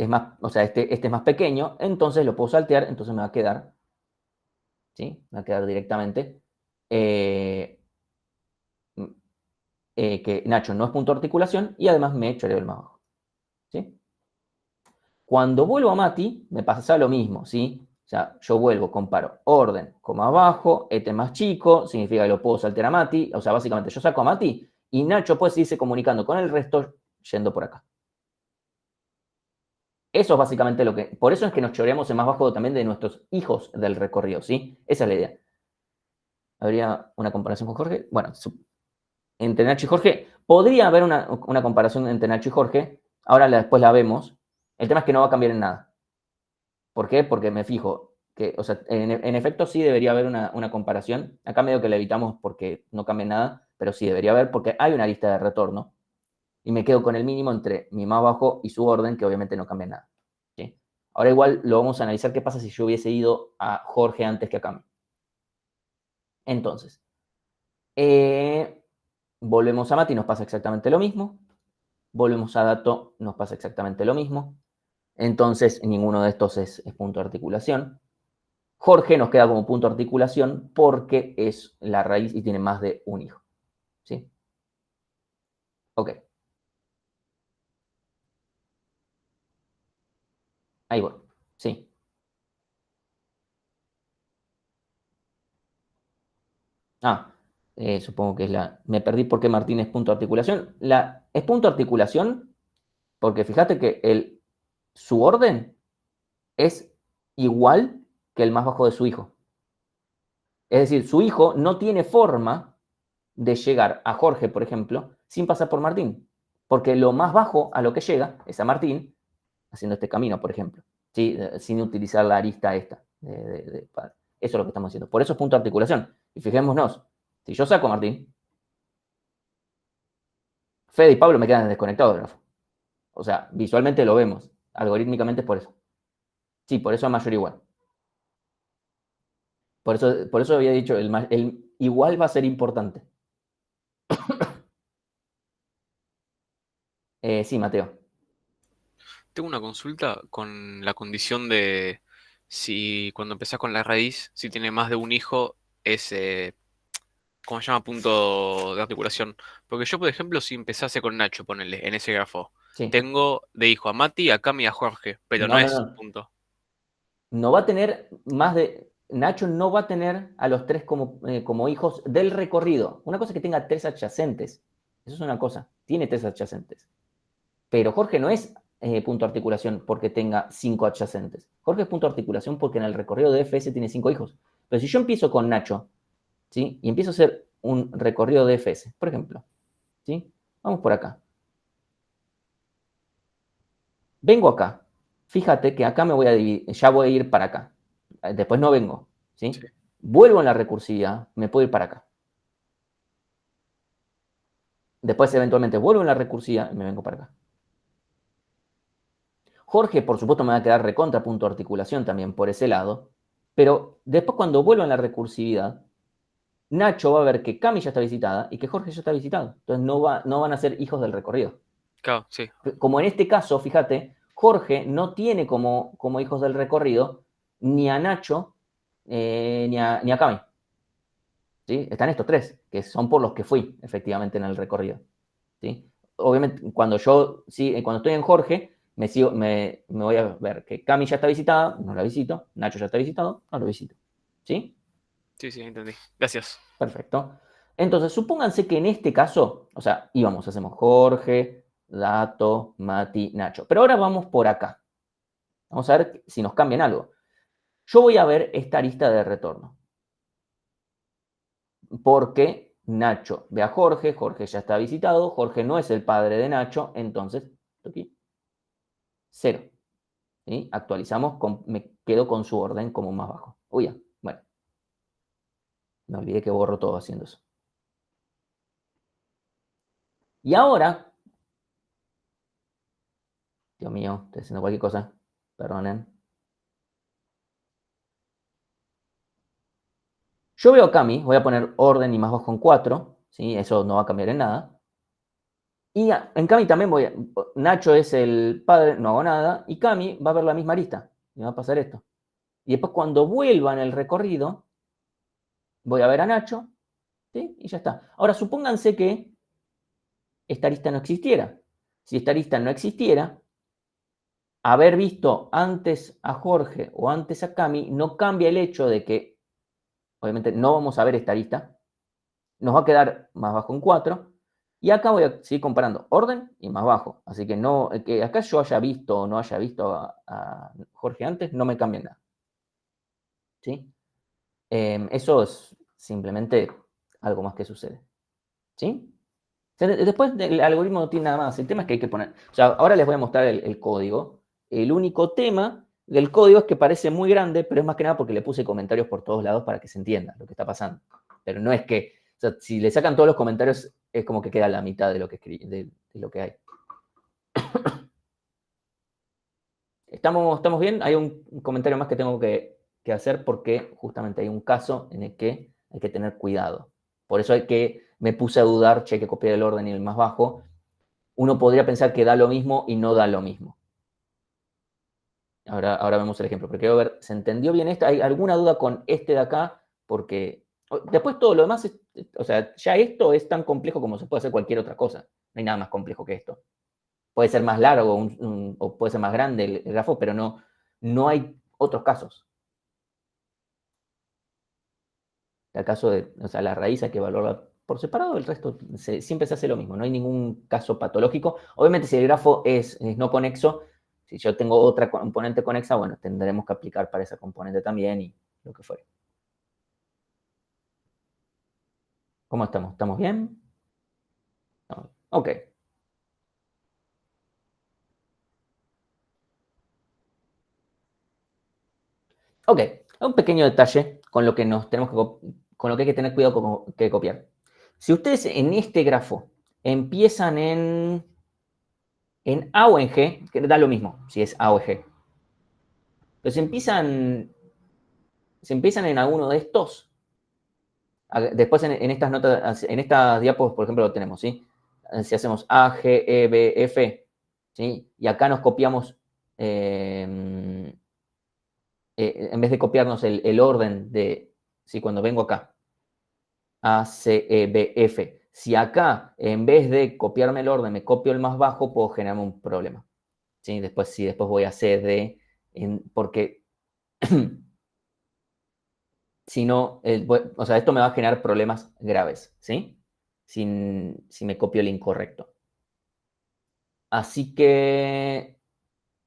más, o sea, este es más pequeño, entonces lo puedo saltear, entonces me va a quedar, ¿sí? Me va a quedar directamente que Nacho no es punto de articulación y además me choreo el más bajo, ¿sí? Cuando vuelvo a Mati, me pasa lo mismo, ¿sí? O sea, yo vuelvo, comparo orden con más bajo, este más chico, significa que lo puedo saltear a Mati, o sea, básicamente yo saco a Mati y Nacho puede seguirse comunicando con el resto yendo por acá. Eso es básicamente lo que... Por eso es que nos choreamos el más bajo también de nuestros hijos del recorrido, ¿sí? Esa es la idea. ¿Habría una comparación con Jorge? Bueno, entre Nacho y Jorge, podría haber una comparación entre Nacho y Jorge, ahora después la vemos. El tema es que no va a cambiar en nada. ¿Por qué? Porque me fijo que, o sea, en efecto sí debería haber una comparación. Acá medio que la evitamos porque no cambia nada, pero sí debería haber porque hay una lista de retorno y me quedo con el mínimo entre mi más bajo y su orden, que obviamente no cambia nada. ¿Sí? Ahora igual lo vamos a analizar qué pasa si yo hubiese ido a Jorge antes que a Cami. Entonces, volvemos a Mati, nos pasa exactamente lo mismo. Volvemos a Dato, nos pasa exactamente lo mismo. Entonces, ninguno de estos es punto de articulación. Jorge nos queda como punto de articulación porque es la raíz y tiene más de un hijo. ¿Sí? Ok, ahí voy. Sí. Ah, supongo que es la... Me perdí porque Martín es punto de articulación. Es punto de articulación porque fíjate que su orden es igual que el más bajo de su hijo. Es decir, su hijo no tiene forma de llegar a Jorge, por ejemplo, sin pasar por Martín. Porque lo más bajo a lo que llega es a Martín, haciendo este camino, por ejemplo, ¿sí? Sin utilizar la arista esta. Eso es lo que estamos haciendo. Por eso es punto de articulación. Y fijémonos, si yo saco a Martín, Fede y Pablo me quedan desconectados del grafo. O sea, visualmente lo vemos. Algorítmicamente es por eso. Sí, por eso es mayor igual. Por eso había dicho, el igual va a ser importante. Sí, Mateo. Tengo una consulta con la condición de si cuando empezás con la raíz, si tiene más de un hijo, es, ¿cómo se llama? Punto de articulación. Porque yo, por ejemplo, si empezase con Nacho, ponele, en ese grafo, Sí. tengo de hijo a Mati, a Cami y a Jorge, pero no No, no, es no. punto. No va a tener más de... Nacho no va a tener a los tres como hijos del recorrido. Una cosa es que tenga tres adyacentes. Eso es una cosa. Tiene tres adyacentes. Pero Jorge no es punto de articulación porque tenga 5 adyacentes. Jorge es punto de articulación porque en el recorrido de FS tiene 5 hijos. Pero si yo empiezo con Nacho, ¿sí? Y empiezo a hacer un recorrido de FS, por ejemplo, ¿sí? Vamos por acá. Vengo acá. Fíjate que acá me voy a dividir, ya voy a ir para acá. Después no vengo, Sí. ¿sí? Vuelvo en la recursividad, me puedo ir para acá. Después eventualmente vuelvo en la recursividad y me vengo para acá. Jorge, por supuesto, me va a quedar recontra punto de articulación también por ese lado, pero después cuando vuelvo en la recursividad, Nacho va a ver que Cami ya está visitada y que Jorge ya está visitado. Entonces no van a ser hijos del recorrido. Claro, sí. Como en este caso, fíjate, Jorge no tiene como hijos del recorrido ni a Nacho ni a Cami. ¿Sí? Están estos tres, que son por los que fui efectivamente en el recorrido. ¿Sí? Obviamente, cuando estoy en Jorge, me voy a ver que Cami ya está visitada, no la visito, Nacho ya está visitado, no lo visito. ¿Sí? Sí, sí, entendí. Gracias. Perfecto. Entonces, supónganse que en este caso, o sea, hacemos Jorge, Dato, Mati, Nacho. Pero ahora vamos por acá. Vamos a ver si nos cambian algo. Yo voy a ver esta lista de retorno. Porque Nacho ve a Jorge, Jorge ya está visitado, Jorge no es el padre de Nacho, entonces, aquí, 0. ¿Sí? Actualizamos, me quedo con su orden como más bajo. Uy, ya, bueno, me olvidé que borro todo haciendo eso. Y ahora, Dios mío, estoy haciendo cualquier cosa, perdonen. Yo veo a Cami, voy a poner orden y más bajo en 4, ¿sí? Eso no va a cambiar en nada. Y en Cami también Nacho es el padre, no hago nada, y Cami va a ver la misma lista, y va a pasar esto. Y después cuando vuelva en el recorrido, voy a ver a Nacho, ¿sí? Y ya está. Ahora, supónganse que esta lista no existiera. Si esta lista no existiera, haber visto antes a Jorge o antes a Cami no cambia el hecho de que, obviamente, no vamos a ver esta lista. Nos va a quedar más bajo en 4. Y acá voy a seguir comparando orden y más bajo. Así que no, que acá yo haya visto o no haya visto a Jorge antes, no me cambia nada. ¿Sí? Eso es simplemente algo más que sucede. ¿Sí? Después el algoritmo no tiene nada más. El tema es que hay que poner. O sea, ahora les voy a mostrar el código. El único tema del código es que parece muy grande, pero es más que nada porque le puse comentarios por todos lados para que se entienda lo que está pasando. Pero no es que. O sea, si le sacan todos los comentarios, es como que queda la mitad de lo que de lo que hay. ¿Estamos bien? Hay un comentario más que tengo que hacer porque justamente hay un caso en el que hay que tener cuidado. Por eso me puse a dudar, che, hay que copiar el orden y el más bajo. Uno podría pensar que da lo mismo y no da lo mismo. Ahora vemos el ejemplo, pero quiero ver, ¿se entendió bien esto? ¿Hay alguna duda con este de acá? Porque después todo lo demás, o sea, ya esto es tan complejo como se puede hacer cualquier otra cosa. No hay nada más complejo que esto. Puede ser más largo o puede ser más grande el grafo, pero no hay otros casos. El caso de, o sea, la raíz hay que evaluarla por separado, el resto siempre se hace lo mismo, no hay ningún caso patológico. Obviamente, si el grafo es no conexo, si yo tengo otra componente conexa, bueno, tendremos que aplicar para esa componente también y lo que fuere. ¿Cómo estamos? ¿Estamos bien? No. Ok. Ok. Un pequeño detalle con lo que con lo que hay que tener cuidado que copiar. Si ustedes en este grafo empiezan en A o en G, que da lo mismo si es A o G. Pero si empiezan en alguno de estos, después en estas notas, en estas diapos, por ejemplo, lo tenemos, ¿sí? Si hacemos A, G, E, B, F, ¿sí? Y acá nos copiamos, en vez de copiarnos el orden de, ¿sí? Cuando vengo acá, A, C, E, B, F, si acá, en vez de copiarme el orden, me copio el más bajo, puedo generarme un problema. ¿Sí? Después voy a C, D, porque si no, o sea, esto me va a generar problemas graves, ¿sí? Si me copio el incorrecto. Así que,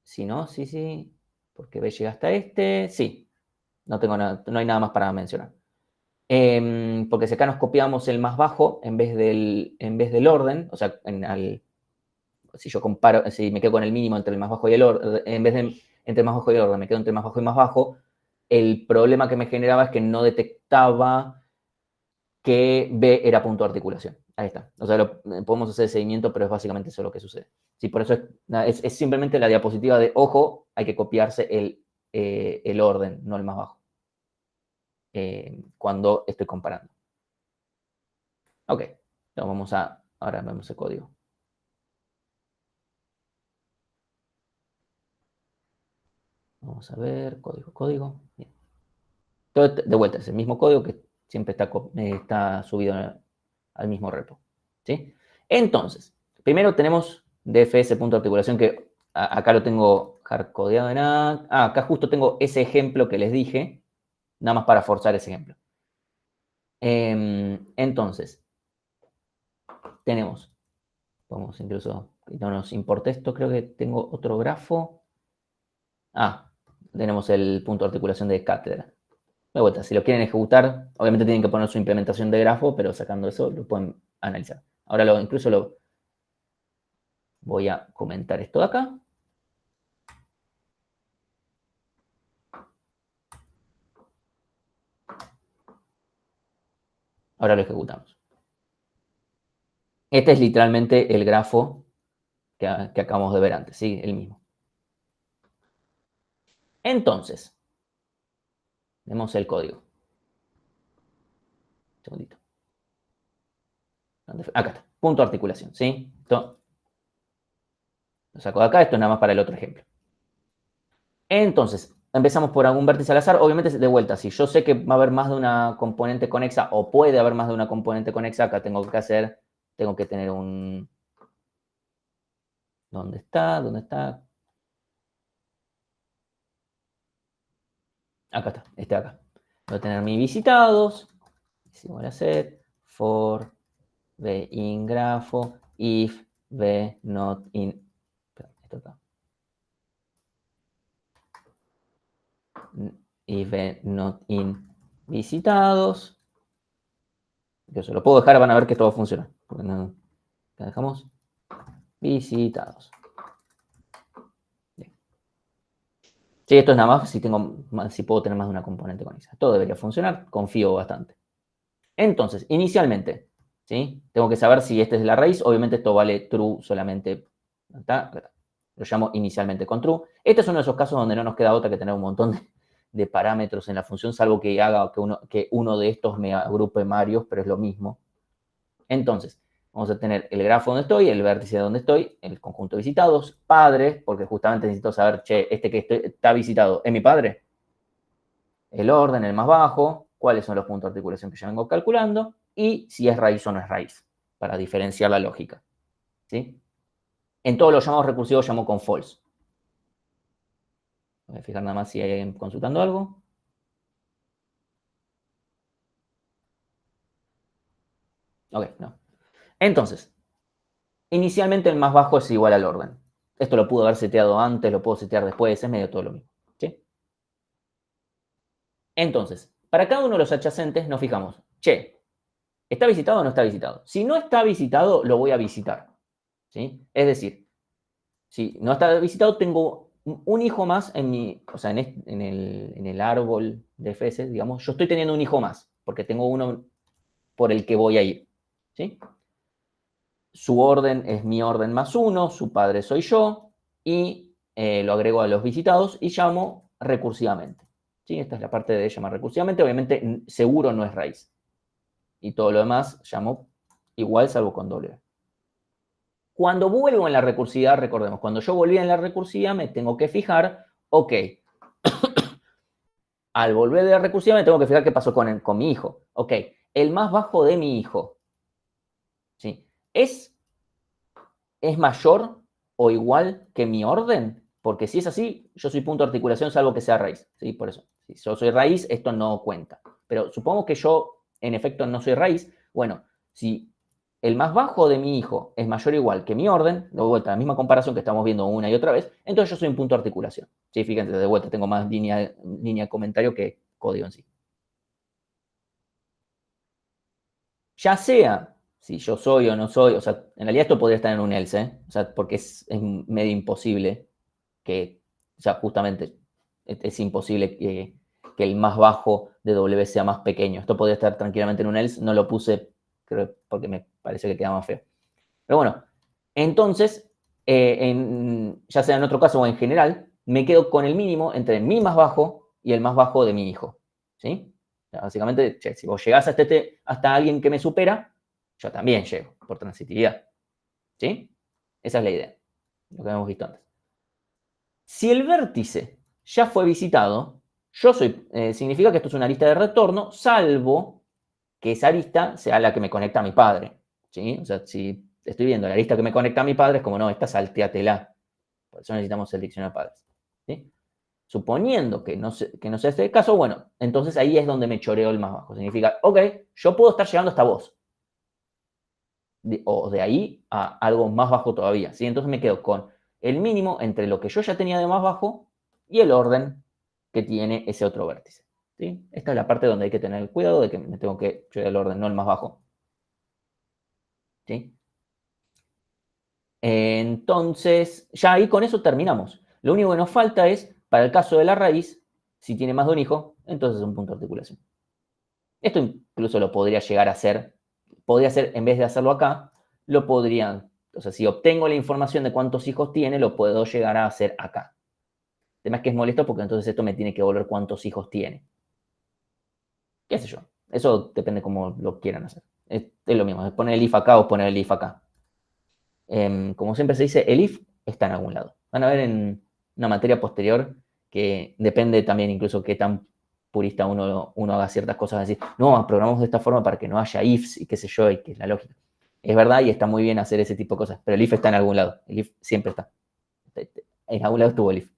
si no, sí, porque B llega hasta este, sí, no hay nada más para mencionar. Porque si acá nos copiamos el más bajo en vez del orden, o sea, si yo comparo, si me quedo con el mínimo entre el más bajo y el orden, en vez de entre el más bajo y el orden, me quedo entre el más bajo y más bajo, el problema que me generaba es que no detectaba que B era punto de articulación. Ahí está. O sea, podemos hacer el seguimiento, pero es básicamente eso lo que sucede. Sí, por eso es simplemente la diapositiva de, ojo, hay que copiarse el orden, no el más bajo, cuando estoy comparando. Ok, entonces ahora vemos el código. Vamos a ver, código. Bien. Todo de vuelta, es el mismo código que siempre está subido al mismo repo. ¿Sí? Entonces, primero tenemos dfs.articulación que acá lo tengo hardcodeado en A. Acá justo tengo ese ejemplo que les dije, nada más para forzar ese ejemplo. Entonces, tenemos, vamos incluso, no nos importa esto, creo que tengo otro grafo. Tenemos el punto de articulación de cátedra. De vuelta, si lo quieren ejecutar, obviamente tienen que poner su implementación de grafo, pero sacando eso lo pueden analizar. Ahora incluso lo voy a comentar esto de acá. Ahora lo ejecutamos. Este es literalmente el grafo que acabamos de ver antes, ¿sí? El mismo. Entonces, vemos el código. Un segundito. Acá está, punto de articulación, ¿sí? Esto lo saco de acá, esto es nada más para el otro ejemplo. Entonces, empezamos por algún vértice al azar. Obviamente, de vuelta, si yo sé que va a haber más de una componente conexa o puede haber más de una componente conexa, acá tengo que tener un... ¿Dónde está? ¿Dónde está? Acá está, este de acá. Voy a tener mis visitados. Si voy a hacer for v in grafo if v not in... Esto acá. If v not in visitados. Yo se lo puedo dejar, van a ver que esto va a funcionar. Porque no, acá dejamos visitados. Bien. Sí, esto es nada más si puedo tener más de una componente con esa. Todo debería funcionar, confío bastante. Entonces, inicialmente, ¿sí? Tengo que saber si esta es la raíz. Obviamente esto vale true solamente. ¿Está? Lo llamo inicialmente con true. Este es uno de esos casos donde no nos queda otra que tener un montón de parámetros en la función, salvo que haga que uno de estos me agrupe varios, pero es lo mismo. Entonces, vamos a tener el grafo donde estoy, el vértice donde estoy, el conjunto de visitados, padre, porque justamente necesito saber, che, este que está visitado, ¿es mi padre? El orden, el más bajo, cuáles son los puntos de articulación que yo vengo calculando, y si es raíz o no es raíz, para diferenciar la lógica. ¿Sí? En todos los llamados recursivos llamo con false. Voy a fijar nada más si hay alguien consultando algo. Ok, no. Entonces, inicialmente el más bajo es igual al orden. Esto lo pudo haber seteado antes, lo puedo setear después, es medio todo lo mismo. ¿Sí? Entonces, para cada uno de los adyacentes nos fijamos, che, ¿está visitado o no está visitado? Si no está visitado, lo voy a visitar. ¿Sí? Es decir, si no está visitado, tengo un hijo más en el árbol de feces, digamos, yo estoy teniendo un hijo más, porque tengo uno por el que voy a ir. ¿Sí? Su orden es mi orden más uno, su padre soy yo, y lo agrego a los visitados y llamo recursivamente. ¿Sí? Esta es la parte de llamar recursivamente. Obviamente, seguro no es raíz. Y todo lo demás llamo igual, salvo con doble. Cuando vuelvo en la recursividad, recordemos, cuando yo volví en la recursividad me tengo que fijar, ok, al volver de la recursividad me tengo que fijar qué pasó con mi hijo. Ok, el más bajo de mi hijo, ¿sí? ¿Es mayor o igual que mi orden? Porque si es así, yo soy punto de articulación salvo que sea raíz. ¿Sí? Por eso, si yo soy raíz, esto no cuenta. Pero supongo que yo, en efecto, no soy raíz. Bueno, si el más bajo de mi hijo es mayor o igual que mi orden, de vuelta, la misma comparación que estamos viendo una y otra vez, entonces yo soy un punto de articulación. ¿Sí? Fíjense, de vuelta, tengo más línea de comentario que código en sí. Ya sea si yo soy o no soy, o sea, en realidad esto podría estar en un else, ¿eh? O sea, porque es medio imposible que, o sea, justamente es imposible que el más bajo de W sea más pequeño. Esto podría estar tranquilamente en un else, no lo puse, creo, porque me parece que queda más feo. Pero bueno, entonces, ya sea en otro caso o en general, me quedo con el mínimo entre mi más bajo y el más bajo de mi hijo. ¿Sí? O sea, básicamente, che, si vos llegás hasta alguien que me supera, yo también llego por transitividad. ¿Sí? Esa es la idea, lo que hemos visto antes. Si el vértice ya fue visitado, significa que esto es una arista de retorno, salvo que esa arista sea la que me conecta a mi padre. ¿Sí? O sea, si estoy viendo la arista que me conecta a mi padre, es como, no, esta salteatela. Por eso necesitamos el diccionario de padres. ¿Sí? Suponiendo que no sea este el caso, bueno, entonces ahí es donde me choreo el más bajo. Significa, ok, yo puedo estar llegando hasta vos. O de ahí a algo más bajo todavía. ¿Sí? Entonces me quedo con el mínimo entre lo que yo ya tenía de más bajo y el orden que tiene ese otro vértice. ¿Sí? Esta es la parte donde hay que tener cuidado de que me tengo que chorear el orden, no el más bajo. ¿Sí? Entonces, ya ahí con eso terminamos. Lo único que nos falta es, para el caso de la raíz, si tiene más de un hijo, entonces es un punto de articulación. Esto incluso lo podría llegar a hacer, podría ser, en vez de hacerlo acá, lo podrían, o sea, si obtengo la información de cuántos hijos tiene, lo puedo llegar a hacer acá. El tema es que es molesto porque entonces esto me tiene que volver cuántos hijos tiene. ¿Qué sé yo? Eso depende cómo lo quieran hacer. Es lo mismo, es poner el if acá o poner el if acá. Como siempre se dice, el if está en algún lado. Van a ver en una materia posterior que depende también incluso qué tan purista uno haga ciertas cosas, decir, no, programamos de esta forma para que no haya ifs y qué sé yo, y que es la lógica. Es verdad y está muy bien hacer ese tipo de cosas, pero el if está en algún lado. El if siempre está. En algún lado estuvo el if.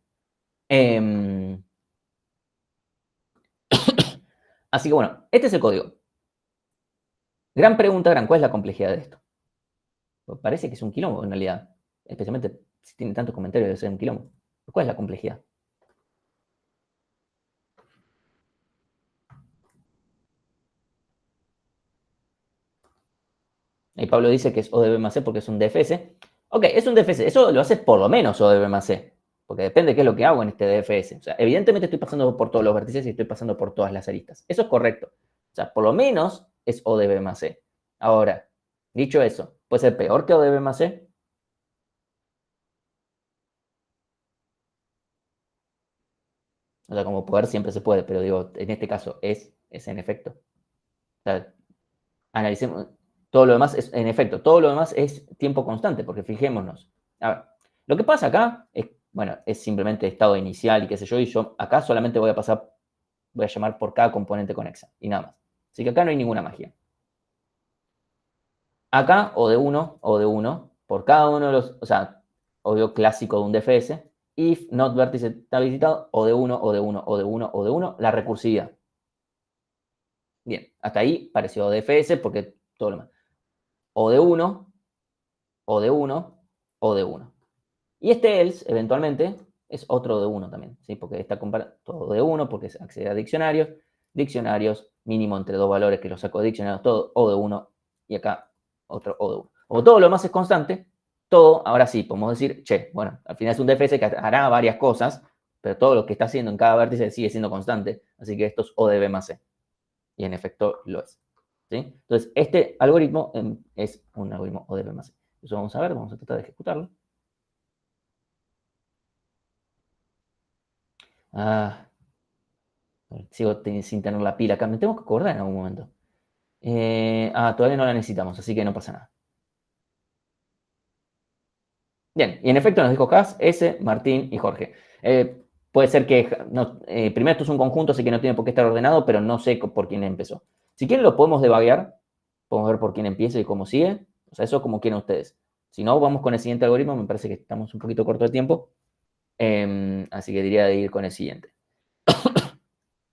Así que bueno, este es el código. Gran pregunta, ¿cuál es la complejidad de esto? Pues parece que es un quilombo en realidad, especialmente si tiene tantos comentarios de ser un quilombo. ¿Cuál es la complejidad? Y Pablo dice que es O de B más C porque es un DFS. Ok, es un DFS. Eso lo hace por lo menos O de B más C. Porque depende de qué es lo que hago en este DFS. O sea, evidentemente estoy pasando por todos los vértices y estoy pasando por todas las aristas. Eso es correcto. O sea, por lo menos es O de B más C. Ahora, dicho eso, ¿puede ser peor que O de B más C? O sea, como poder siempre se puede, pero digo, en este caso es en efecto. O sea, analicemos, todo lo demás es, en efecto, todo lo demás es tiempo constante, porque fijémonos. A ver, lo que pasa acá es, bueno, es simplemente estado inicial y qué sé yo, y yo acá solamente voy a llamar por cada componente conexa, y nada más. Así que acá no hay ninguna magia. Acá, o de uno, por cada uno de los, o sea, obvio clásico de un DFS, if not vértice está visitado, o de uno, o de uno, o de uno, o de uno, la recursividad. Bien, hasta ahí pareció DFS porque todo lo demás. O de uno, o de uno, o de uno. Y este else, eventualmente, es otro de uno también, ¿sí? Porque está todo de uno, porque es acceder a diccionarios, mínimo entre dos valores que los saco de diccionarios, todo o de uno, y acá otro o de uno. Como todo lo demás es constante, todo, ahora sí, podemos decir, che, bueno, al final es un DFS que hará varias cosas, pero todo lo que está haciendo en cada vértice sigue siendo constante, así que esto es O de B más C. Y en efecto lo es. ¿Sí? Entonces, este algoritmo es un algoritmo O de B más C. Eso vamos a ver, vamos a tratar de ejecutarlo. Ah, sigo sin tener la pila acá. Me tengo que acordar en algún momento. Todavía no la necesitamos, así que no pasa nada. Bien, y en efecto nos dijo Cas, S, Martín y Jorge. Puede ser que, primero esto es un conjunto, así que no tiene por qué estar ordenado, pero no sé por quién empezó. Si quieren lo podemos debaguear, podemos ver por quién empieza y cómo sigue. O sea, eso como quieran ustedes. Si no, vamos con el siguiente algoritmo, me parece que estamos un poquito corto de tiempo. Así que diría de ir con el siguiente.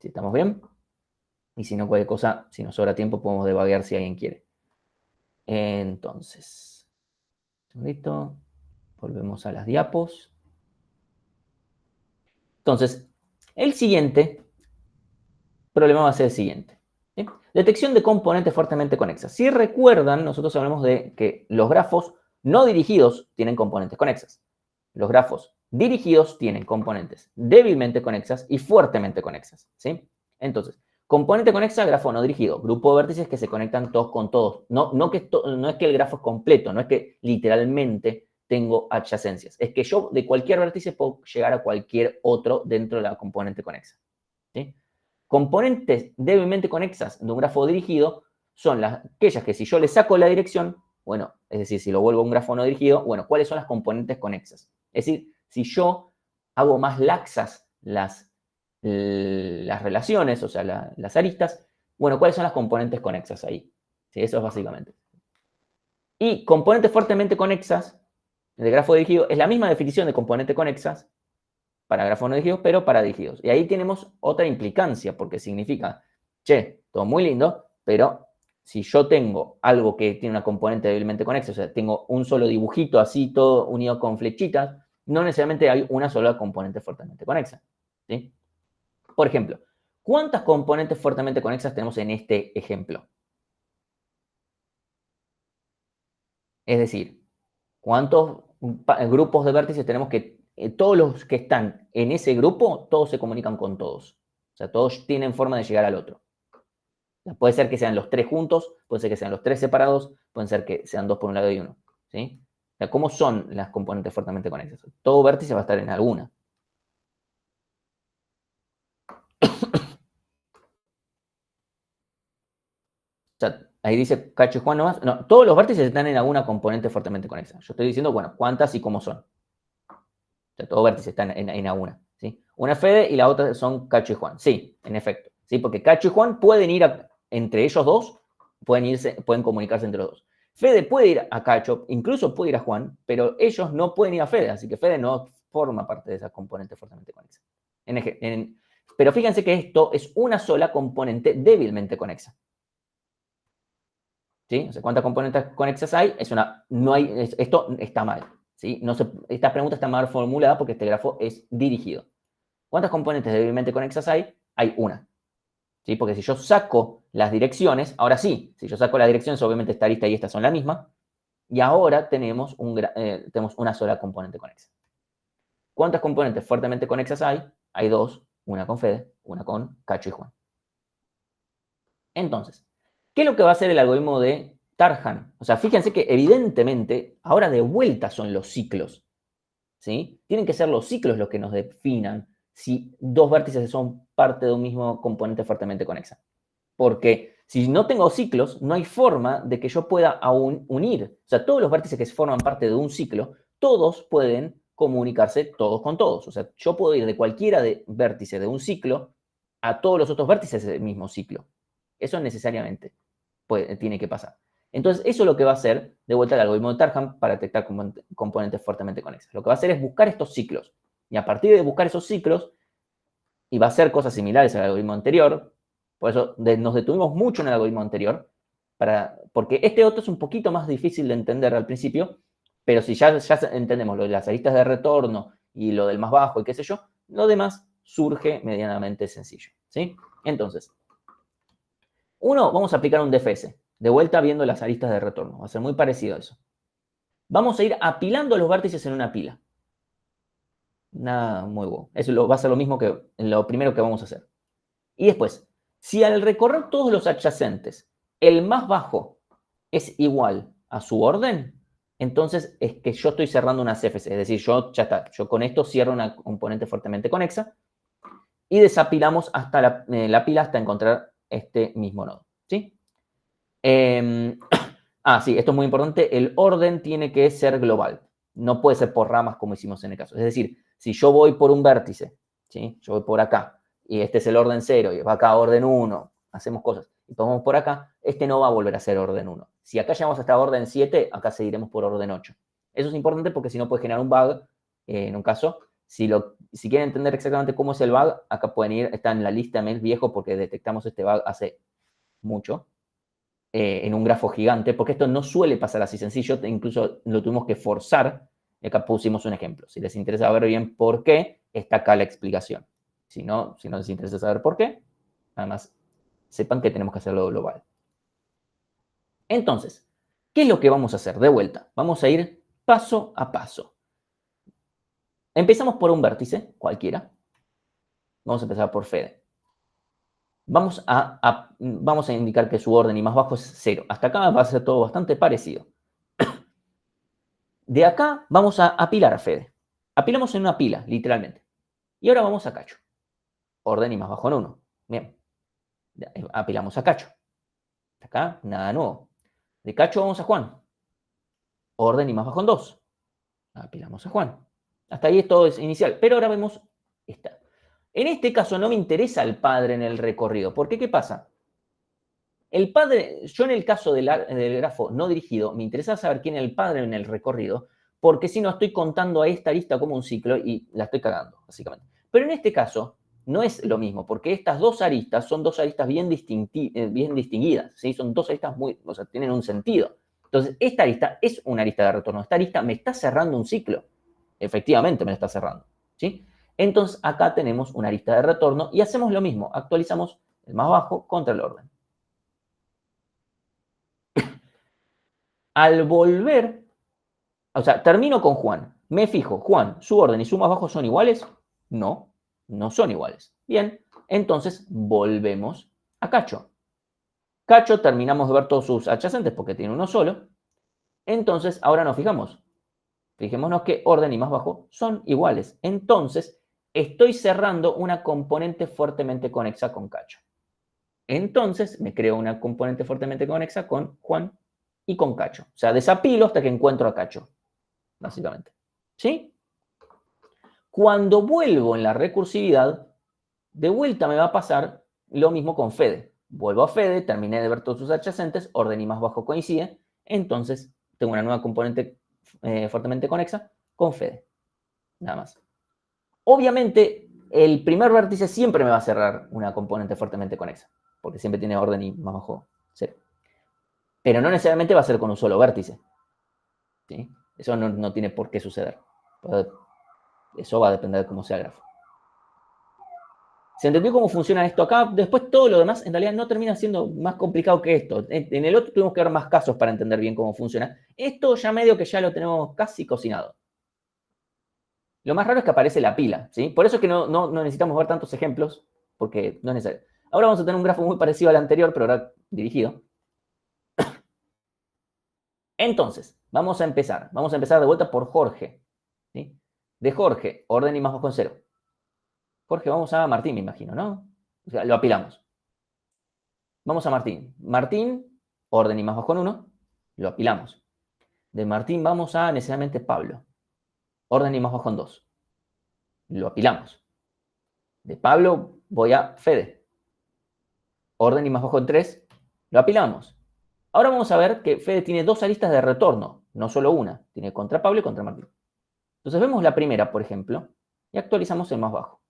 Si estamos bien. Y si no, cualquier cosa, si nos sobra tiempo, podemos debaguear si alguien quiere. Entonces, un segundito. Volvemos a las diapos. Entonces, el siguiente problema va a ser el siguiente. ¿Sí? Detección de componentes fuertemente conexas. Si recuerdan, nosotros hablamos de que los grafos no dirigidos tienen componentes conexas. Los grafos dirigidos tienen componentes débilmente conexas y fuertemente conexas. ¿Sí? Entonces, componente conexa, grafo no dirigido. Grupo de vértices que se conectan todos con todos. No es que el grafo es completo, no es que literalmente tengo adyacencias. Es que yo de cualquier vértice puedo llegar a cualquier otro dentro de la componente conexa. ¿Sí? Componentes débilmente conexas de un grafo dirigido son aquellas que si yo le saco la dirección, bueno, es decir, si lo vuelvo a un grafo no dirigido, bueno, ¿cuáles son las componentes conexas? Es decir, si yo hago más laxas las relaciones, o sea, las aristas, bueno, ¿cuáles son las componentes conexas ahí? Sí, eso es básicamente. Y componentes fuertemente conexas de grafo dirigido es la misma definición de componentes conexas para grafos no dirigidos, pero para dirigidos. Y ahí tenemos otra implicancia, porque significa, che, todo muy lindo, pero si yo tengo algo que tiene una componente débilmente conexa, o sea, tengo un solo dibujito así, todo unido con flechitas, no necesariamente hay una sola componente fuertemente conexa. ¿Sí? Por ejemplo, ¿cuántas componentes fuertemente conexas tenemos en este ejemplo? Es decir, ¿cuántos grupos de vértices tenemos que todos los que están en ese grupo, todos se comunican con todos? O sea, todos tienen forma de llegar al otro. O sea, puede ser que sean los tres juntos, puede ser que sean los tres separados, pueden ser que sean dos por un lado y uno. ¿Sí? O sea, ¿cómo son las componentes fuertemente conexas? Todo vértice va a estar en alguna. O sea, ahí dice Cacho y Juan nomás. No, todos los vértices están en alguna componente fuertemente conexa. Yo estoy diciendo, bueno, cuántas y cómo son. O sea, todos vértices están en alguna. ¿Sí? Una es Fede y la otra son Cacho y Juan. Sí, en efecto. ¿Sí? Porque Cacho y Juan pueden ir entre ellos dos, pueden comunicarse entre los dos. Fede puede ir a Cacho, incluso puede ir a Juan, pero ellos no pueden ir a Fede, así que Fede no forma parte de esa componente fuertemente conexa. Pero fíjense que esto es una sola componente débilmente conexa. ¿Sí? O sea, ¿cuántas componentes conexas hay? Esto está mal. ¿Sí? Esta pregunta está mal formulada porque este grafo es dirigido. ¿Cuántas componentes débilmente conexas hay? Hay una. ¿Sí? Porque si yo saco las direcciones, ahora sí, si yo saco las direcciones, obviamente esta lista y esta son la misma, y ahora tenemos una sola componente conexa. ¿Cuántas componentes fuertemente conexas hay? Hay dos, una con Fede, una con Cacho y Juan. Entonces, ¿qué es lo que va a hacer el algoritmo de Tarhan? O sea, fíjense que evidentemente ahora de vuelta son los ciclos. ¿Sí? Tienen que ser los ciclos los que nos definan si dos vértices son parte de un mismo componente fuertemente conexa. Porque si no tengo ciclos, no hay forma de que yo pueda aún unir. O sea, todos los vértices que forman parte de un ciclo, todos pueden comunicarse todos con todos. O sea, yo puedo ir de cualquiera de vértice de un ciclo a todos los otros vértices del mismo ciclo. Eso necesariamente tiene que pasar. Entonces, eso es lo que va a hacer, de vuelta, el algoritmo de Tarham para detectar componentes fuertemente conexas. Lo que va a hacer es buscar estos ciclos. Y a partir de buscar esos ciclos, y va a hacer cosas similares al algoritmo anterior, por eso nos detuvimos mucho en el algoritmo anterior, porque este otro es un poquito más difícil de entender al principio, pero si ya entendemos lo de las aristas de retorno y lo del más bajo y qué sé yo, lo demás surge medianamente sencillo. ¿Sí? Entonces, vamos a aplicar un DFS, de vuelta viendo las aristas de retorno, va a ser muy parecido a eso. Vamos a ir apilando los vértices en una pila. Nada muy bueno. Eso va a ser lo mismo que lo primero que vamos a hacer. Y después, si al recorrer todos los adyacentes, el más bajo es igual a su orden, entonces es que yo estoy cerrando una CFC. Es decir, ya está. Yo con esto cierro una componente fuertemente conexa y desapilamos hasta la pila hasta encontrar este mismo nodo. ¿Sí? Sí, esto es muy importante. El orden tiene que ser global. No puede ser por ramas como hicimos en el caso. Es decir, si yo voy por un vértice, ¿sí? Yo voy por acá, y este es el orden 0, y va acá orden 1, hacemos cosas, y pasamos por acá, este no va a volver a ser orden 1. Si acá llegamos hasta orden 7, acá seguiremos por orden 8. Eso es importante porque si no puede generar un bug, en un caso. Si quieren entender exactamente cómo es el bug, acá pueden ir, está en la lista de mails viejo porque detectamos este bug hace mucho. En un grafo gigante, porque esto no suele pasar así sencillo, incluso lo tuvimos que forzar, y acá pusimos un ejemplo. Si les interesa ver bien por qué, está acá la explicación. Si no les interesa saber por qué, nada más sepan que tenemos que hacerlo global. Entonces, ¿qué es lo que vamos a hacer? De vuelta, vamos a ir paso a paso. Empezamos por un vértice, cualquiera. Vamos a empezar por Fede. Vamos a indicar que su orden y más bajo es 0. Hasta acá va a ser todo bastante parecido. De acá vamos a apilar a Fede. Apilamos en una pila, literalmente. Y ahora vamos a Cacho. Orden y más bajo en 1. Bien. Apilamos a Cacho. Hasta acá, nada nuevo. De Cacho vamos a Juan. Orden y más bajo en 2. Apilamos a Juan. Hasta ahí todo es inicial. Pero ahora vemos esta. En este caso no me interesa el padre en el recorrido. ¿Por qué? ¿Qué pasa? El padre, yo en el caso del grafo no dirigido, me interesa saber quién es el padre en el recorrido, porque si no estoy contando a esta arista como un ciclo y la estoy cagando, básicamente. Pero en este caso no es lo mismo, porque estas dos aristas son dos aristas bien distinguidas, ¿sí? Son dos aristas o sea, tienen un sentido. Entonces, esta arista es una arista de retorno. Esta arista me está cerrando un ciclo. Efectivamente me lo está cerrando, ¿sí? Entonces, acá tenemos una arista de retorno y hacemos lo mismo. Actualizamos el más bajo contra el orden. Al volver, o sea, termino con Juan. Me fijo, Juan, su orden y su más bajo son iguales. No, no son iguales. Bien, entonces volvemos a Cacho. Cacho terminamos de ver todos sus adyacentes porque tiene uno solo. Entonces, ahora nos fijamos. Fijémonos que orden y más bajo son iguales. Entonces, estoy cerrando una componente fuertemente conexa con Cacho. Entonces, me creo una componente fuertemente conexa con Juan y con Cacho. O sea, desapilo hasta que encuentro a Cacho, básicamente. ¿Sí? Cuando vuelvo en la recursividad, de vuelta me va a pasar lo mismo con Fede. Vuelvo a Fede, terminé de ver todos sus adyacentes, orden y más bajo coincide, entonces tengo una nueva componente fuertemente conexa con Fede. Nada más. Obviamente, el primer vértice siempre me va a cerrar una componente fuertemente conexa, porque siempre tiene orden y más bajo 0. Pero no necesariamente va a ser con un solo vértice. ¿Sí? Eso no tiene por qué suceder. Eso va a depender de cómo sea el grafo. ¿Se entendió cómo funciona esto acá? Después todo lo demás en realidad no termina siendo más complicado que esto. En el otro tuvimos que ver más casos para entender bien cómo funciona. Esto ya medio que ya lo tenemos casi cocinado. Lo más raro es que aparece la pila, ¿sí? Por eso es que no necesitamos ver tantos ejemplos, porque no es necesario. Ahora vamos a tener un grafo muy parecido al anterior, pero ahora dirigido. Entonces, vamos a empezar. Vamos a empezar de vuelta por Jorge. ¿Sí? De Jorge, orden y más bajo en 0. Jorge, vamos a Martín, me imagino, ¿no? O sea, lo apilamos. Vamos a Martín. Martín, orden y más bajo en 1, lo apilamos. De Martín vamos a necesariamente Pablo. Orden y más bajo en 2. Lo apilamos. De Pablo voy a Fede. Orden y más bajo en 3, lo apilamos. Ahora vamos a ver que Fede tiene dos aristas de retorno, no solo una. Tiene contra Pablo y contra Martín. Entonces vemos la primera, por ejemplo, y actualizamos el más bajo.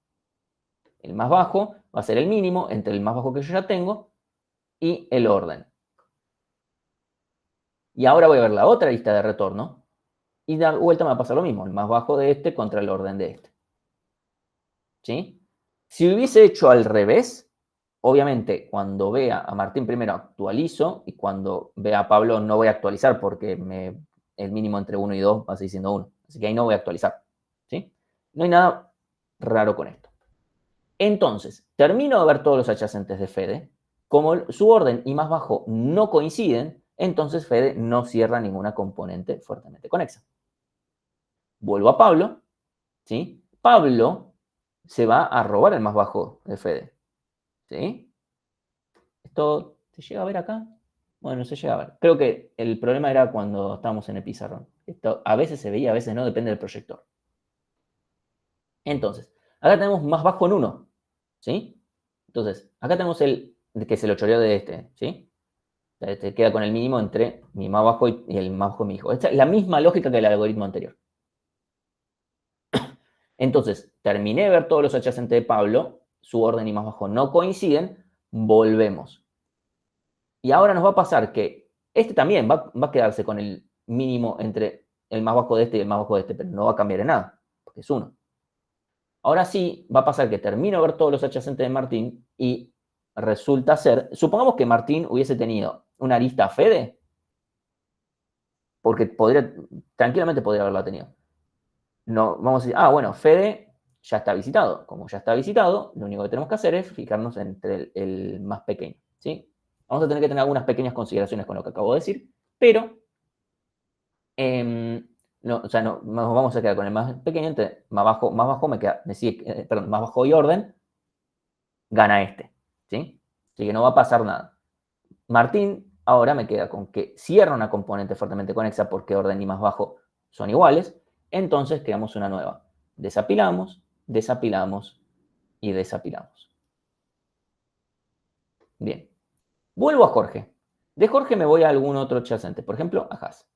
El más bajo va a ser el mínimo entre el más bajo que yo ya tengo y el orden. Y ahora voy a ver la otra lista de retorno y de vuelta me va a pasar lo mismo, el más bajo de este contra el orden de este. ¿Sí? Si hubiese hecho al revés, obviamente cuando vea a Martín primero actualizo y cuando vea a Pablo no voy a actualizar porque el mínimo entre 1 y 2 va a seguir siendo 1. Así que ahí no voy a actualizar. ¿Sí? No hay nada raro con esto. Entonces, termino de ver todos los adyacentes de Fede. Como su orden y más bajo no coinciden, entonces Fede no cierra ninguna componente fuertemente conexa. Vuelvo a Pablo, ¿sí? Pablo se va a robar el más bajo de Fede, ¿sí? ¿Esto se llega a ver acá? Bueno, se llega a ver. Creo que el problema era cuando estábamos en el pizarrón. Esto a veces se veía, a veces no, depende del proyector. Entonces, acá tenemos más bajo en 1, ¿sí? Entonces, acá tenemos el que se lo choreó de este, ¿sí? Te queda con el mínimo entre mi más bajo y el más bajo de mi hijo. Esta es la misma lógica que el algoritmo anterior. Entonces, terminé de ver todos los adyacentes de Pablo, su orden y más bajo no coinciden, volvemos. Y ahora nos va a pasar que este también va a quedarse con el mínimo entre el más bajo de este y el más bajo de este, pero no va a cambiar en nada, porque es 1. Ahora sí, va a pasar que termino de ver todos los adyacentes de Martín y resulta ser, supongamos que Martín hubiese tenido una arista Fede, porque tranquilamente podría haberla tenido. No, vamos a decir, bueno, Fede ya está visitado. Como ya está visitado, lo único que tenemos que hacer es fijarnos entre el más pequeño, ¿sí? Vamos a tener que tener algunas pequeñas consideraciones con lo que acabo de decir, pero nos vamos a quedar con el más pequeño, entonces más bajo más bajo y orden, gana este, ¿sí? Así que no va a pasar nada. Martín ahora me queda con que cierra una componente fuertemente conexa porque orden y más bajo son iguales. Entonces creamos una nueva. Desapilamos, desapilamos y desapilamos. Bien. Vuelvo a Jorge. De Jorge me voy a algún otro adyacente. Por ejemplo, a Haas.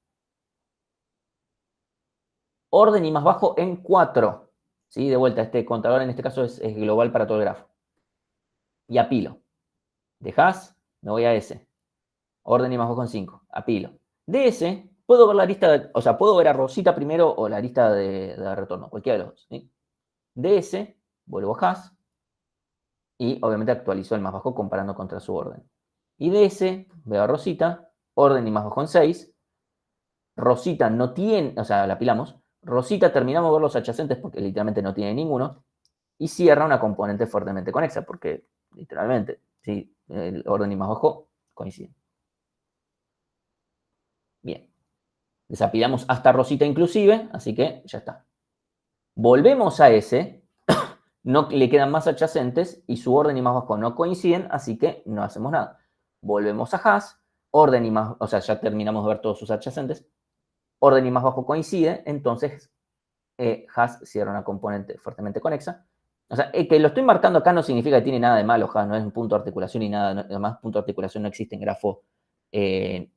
Orden y más bajo en 4. ¿Sí? De vuelta, este contador en este caso es global para todo el grafo. Y apilo. De Haas me voy a S. Orden y más bajo en 5. Apilo. De S puedo ver la lista, o sea, puedo ver a Rosita primero o la lista de retorno, cualquiera de los dos. ¿Sí? De S vuelvo a Haas y obviamente actualizo el más bajo comparando contra su orden. Y de S veo a Rosita, orden y más bajo en 6. Rosita no tiene, o sea, la apilamos. Rosita terminamos de ver los adyacentes porque literalmente no tiene ninguno. Y cierra una componente fuertemente conexa porque literalmente, sí, el orden y más bajo coinciden. Bien. Desapilamos hasta Rosita inclusive, así que ya está. Volvemos a S, no le quedan más adyacentes y su orden y más bajo no coinciden, así que no hacemos nada. Volvemos a Haas, orden y más, o sea, ya terminamos de ver todos sus adyacentes, orden y más bajo coincide, entonces Haas cierra una componente fuertemente conexa. O sea, que lo estoy marcando acá no significa que tiene nada de malo, Haas, no es un punto de articulación y nada, además punto de articulación no existe en grafo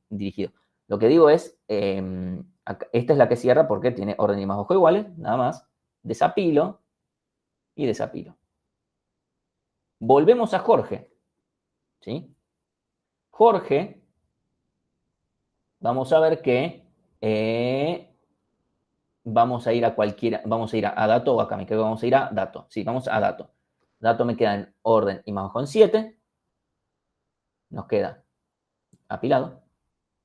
dirigido. Lo que digo es, esta es la que cierra porque tiene orden y más bajo iguales, nada más. Desapilo y desapilo. Volvemos a Jorge. ¿Sí? Jorge, vamos a ver que vamos a ir a cualquiera, vamos a ir a dato o acá me quedo, vamos a ir a dato. Sí, vamos a dato. Dato me queda en orden y más bajo en 7. Nos queda apilado.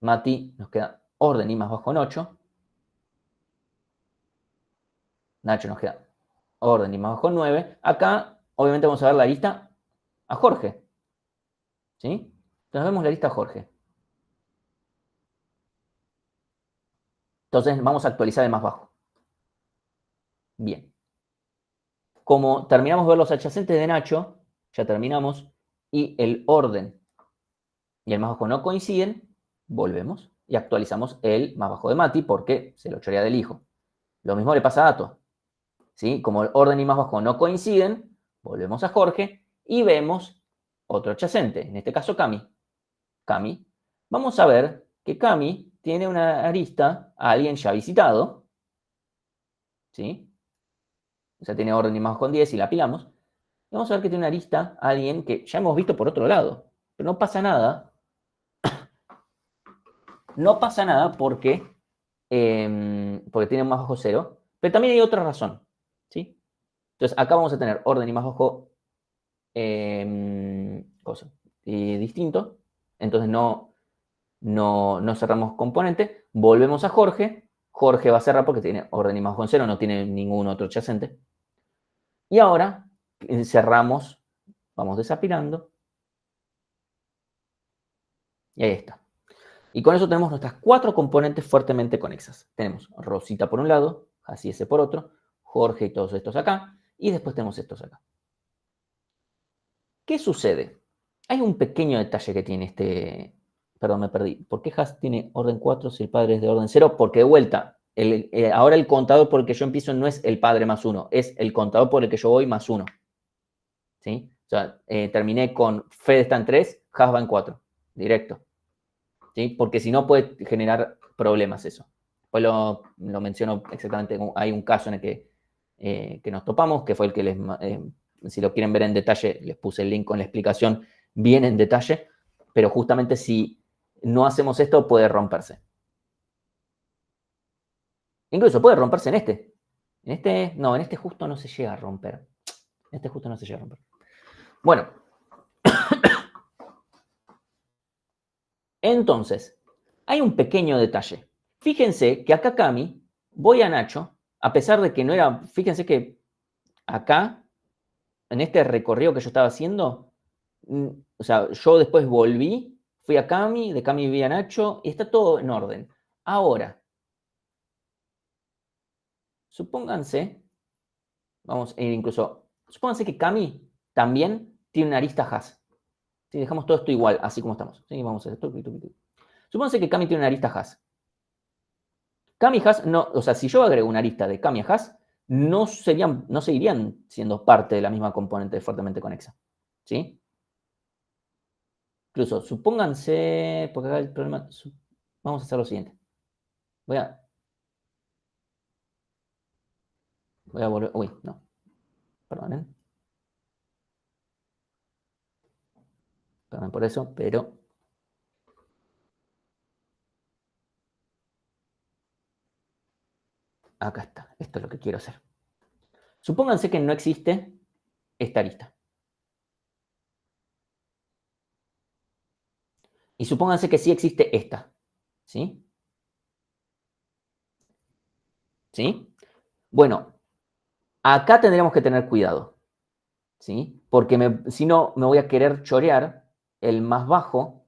Mati nos queda orden y más bajo en 8. Nacho nos queda orden y más bajo en 9. Acá, obviamente, vamos a ver la lista a Jorge. ¿Sí? Entonces vemos la lista a Jorge. Entonces vamos a actualizar el más bajo. Bien. Como terminamos de ver los adyacentes de Nacho, ya terminamos, y el orden y el más bajo no coinciden, volvemos y actualizamos el más bajo de Mati porque se lo chorea del hijo. Lo mismo le pasa a Dato. ¿Sí? Como el orden y más bajo no coinciden, volvemos a Jorge y vemos otro adyacente, en este caso Cami. Cami. Vamos a ver que Cami tiene una arista a alguien ya visitado. ¿Sí? O sea, tiene orden y más bajo en 10 y la apilamos. Y vamos a ver que tiene una arista a alguien que ya hemos visto por otro lado. Pero no pasa nada. No pasa nada porque tiene más bajo 0. Pero también hay otra razón. ¿Sí? Entonces, acá vamos a tener orden y más bajo distinto. Entonces, no cerramos componente. Volvemos a Jorge. Jorge va a cerrar porque tiene orden y más bajo en 0. No tiene ningún otro adyacente. Y ahora cerramos. Vamos desapilando. Y ahí está. Y con eso tenemos nuestras 4 componentes fuertemente conexas. Tenemos Rosita por un lado, así ese por otro, Jorge y todos estos acá, y después tenemos estos acá. ¿Qué sucede? Hay un pequeño detalle que tiene este... Perdón, me perdí. ¿Por qué Haas tiene orden 4 si el padre es de orden 0? Porque de vuelta, ahora el contador por el que yo empiezo no es el padre más 1, es el contador por el que yo voy más 1. ¿Sí? O sea, terminé con Fede está en 3, Haas va en 4, directo. ¿Sí? Porque si no puede generar problemas eso. Después lo menciono exactamente, hay un caso en el que nos topamos, que fue el que si lo quieren ver en detalle, les puse el link con la explicación bien en detalle, pero justamente si no hacemos esto puede romperse. Incluso puede romperse en este. En este justo no se llega a romper. En este justo no se llega a romper. Bueno. Entonces, hay un pequeño detalle. Fíjense que acá Cami, voy a Nacho, a pesar de que no era, fíjense que acá, en este recorrido que yo estaba haciendo, o sea, yo después volví, fui a Cami, de Cami vi a Nacho, y está todo en orden. Ahora, supónganse, vamos a ir incluso, supónganse que Cami también tiene una arista Haas. Si dejamos todo esto igual, así como estamos. ¿Sí? Vamos a hacer Supónganse que Cami tiene una arista Hash. Cami y Hash, no, o sea, si yo agrego una arista de Cami y Hash, no seguirían siendo parte de la misma componente fuertemente conexa. ¿Sí? Incluso, supónganse, porque acá el problema, vamos a hacer lo siguiente. Voy a volver, uy, no, perdonen. Perdón por eso, pero acá está. Esto es lo que quiero hacer. Supónganse que no existe esta arista. Y supónganse que sí existe esta. ¿Sí? ¿Sí? Bueno, acá tendríamos que tener cuidado. ¿Sí? Porque si no, me voy a querer chorear el más bajo.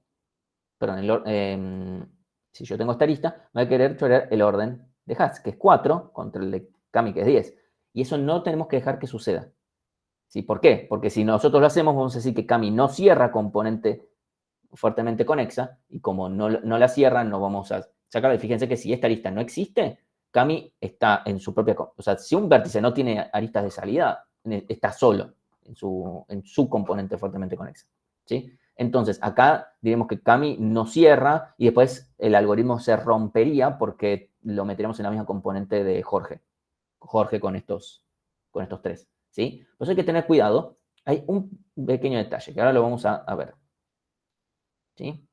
Perdón, si yo tengo esta arista, me voy a querer chorear el orden de Hash, que es 4, contra el de Cami, que es 10. Y eso no tenemos que dejar que suceda. ¿Sí? ¿Por qué? Porque si nosotros lo hacemos, vamos a decir que Cami no cierra componente fuertemente conexa, y como no la cierran, no vamos a sacarla. Y fíjense que si esta arista no existe, Cami está en su propia... O sea, si un vértice no tiene aristas de salida, está solo en su componente fuertemente conexa. ¿Sí? Entonces, acá diremos que Cami no cierra y después el algoritmo se rompería porque lo meteremos en la misma componente de Jorge. Jorge con estos tres. ¿Sí? Por eso hay que tener cuidado. Hay un pequeño detalle que ahora lo vamos a ver. ¿Sí?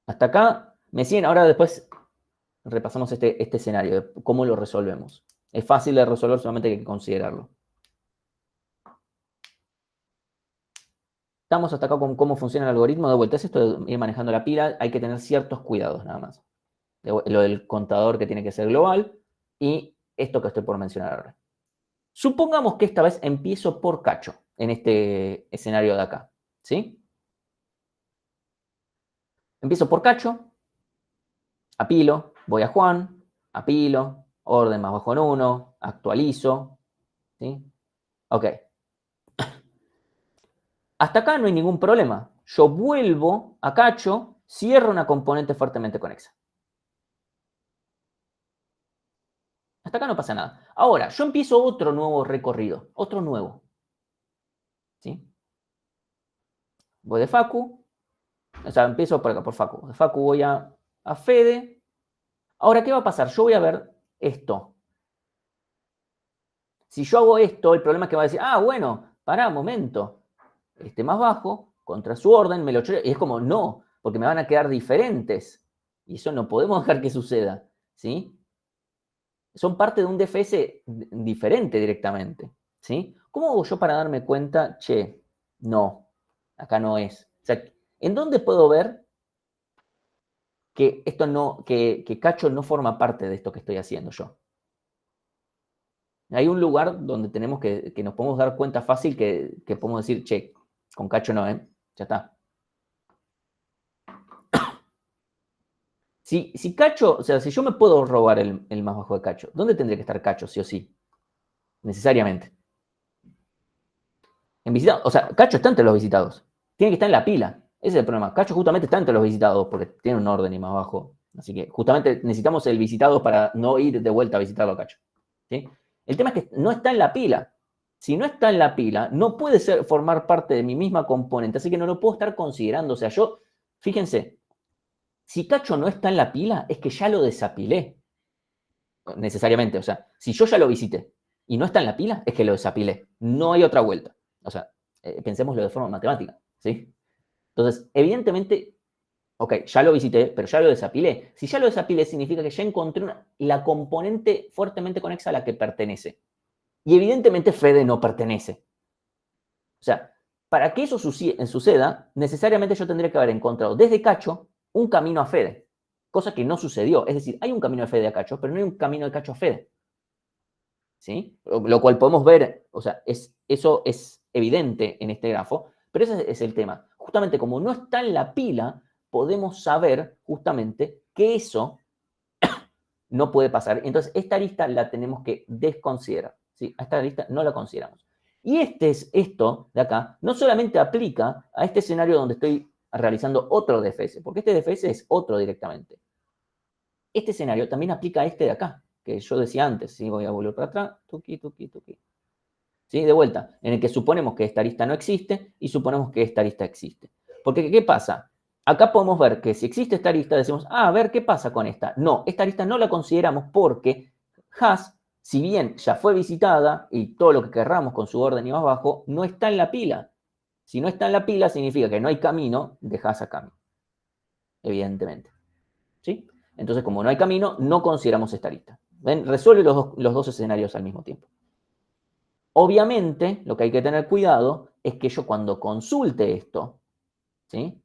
Hasta acá me siguen. Ahora después repasamos este escenario, de cómo lo resolvemos. Es fácil de resolver, solamente hay que considerarlo. Estamos hasta acá con cómo funciona el algoritmo. De vuelta, es esto de ir manejando la pila. Hay que tener ciertos cuidados nada más. Lo del contador que tiene que ser global y esto que estoy por mencionar ahora. Supongamos que esta vez empiezo por cacho en este escenario de acá. ¿Sí? Empiezo por cacho, apilo, voy a Juan, apilo, orden más bajo en 1, actualizo. ¿Sí? Ok. Hasta acá no hay ningún problema. Yo vuelvo a cacho, cierro una componente fuertemente conexa. Hasta acá no pasa nada. Ahora, yo empiezo otro nuevo recorrido, otro nuevo. ¿Sí? Voy de Facu, o sea, empiezo por acá, por Facu. De Facu voy a Fede. Ahora, ¿qué va a pasar? Yo voy a ver esto. Si yo hago esto, el problema es que va a decir, bueno, pará, momento. Este más bajo, contra su orden, me lo choreo. Y es como, no, porque me van a quedar diferentes. Y eso no podemos dejar que suceda. ¿Sí? Son parte de un DFS diferente directamente. ¿Sí? ¿Cómo hago yo para darme cuenta, che, no, acá no es? O sea, ¿en dónde puedo ver que esto no, que Cacho no forma parte de esto que estoy haciendo yo? Hay un lugar donde tenemos que nos podemos dar cuenta fácil que podemos decir, che, con Cacho no, ya está. Si Cacho, o sea, si yo me puedo robar el más bajo de Cacho, ¿dónde tendría que estar Cacho, sí o sí? Necesariamente. En visitados, o sea, Cacho está entre los visitados. Tiene que estar en la pila. Ese es el problema. Cacho justamente está entre los visitados porque tiene un orden y más bajo. Así que justamente necesitamos el visitado para no ir de vuelta a visitarlo a Cacho. ¿Sí? El tema es que no está en la pila. Si no está en la pila, no puede formar parte de mi misma componente. Así que no lo puedo estar considerando. O sea, yo, fíjense, si Cacho no está en la pila, es que ya lo desapilé. Necesariamente. O sea, si yo ya lo visité y no está en la pila, es que lo desapilé. No hay otra vuelta. O sea, pensémoslo de forma matemática. ¿Sí? Entonces, evidentemente, ok, ya lo visité, pero ya lo desapilé. Si ya lo desapilé, significa que ya encontré la componente fuertemente conexa a la que pertenece. Y evidentemente Fede no pertenece. O sea, para que eso suceda, necesariamente yo tendría que haber encontrado desde Cacho un camino a Fede. Cosa que no sucedió. Es decir, hay un camino de Fede a Cacho, pero no hay un camino de Cacho a Fede. ¿Sí? Lo cual podemos ver, o sea, eso es evidente en este grafo, pero ese es el tema. Justamente como no está en la pila, podemos saber justamente que eso no puede pasar. Entonces, esta lista la tenemos que desconsiderar. ¿Sí? A esta lista no la consideramos. Y esto de acá no solamente aplica a este escenario donde estoy realizando otro DFS, porque este DFS es otro directamente. Este escenario también aplica a este de acá, que yo decía antes. ¿Sí? Voy a volver para atrás. Tuki, tuki, tuki. ¿Sí? De vuelta, en el que suponemos que esta arista no existe y suponemos que esta arista existe. Porque, ¿qué pasa? Acá podemos ver que si existe esta arista, decimos, a ver, ¿qué pasa con esta? No, esta arista no la consideramos porque Hash, si bien ya fue visitada y todo lo que querramos con su orden y más bajo, no está en la pila. Si no está en la pila, significa que no hay camino de Hash a Kami, evidentemente. ¿Sí? Entonces, como no hay camino, no consideramos esta arista. ¿Ven? Resuelve los dos escenarios al mismo tiempo. Obviamente, lo que hay que tener cuidado es que yo cuando consulte esto, ¿sí?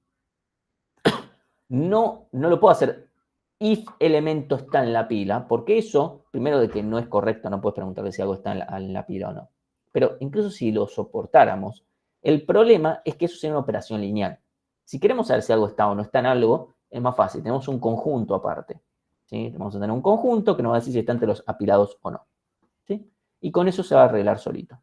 No lo puedo hacer if elemento está en la pila, porque eso, primero de que no es correcto, no puedes preguntarle si algo está en la pila o no. Pero incluso si lo soportáramos, el problema es que eso sería una operación lineal. Si queremos saber si algo está o no está en algo, es más fácil, tenemos un conjunto aparte. ¿Sí? Vamos a tener un conjunto que nos va a decir si está entre los apilados o no. ¿Sí? Y con eso se va a arreglar solito.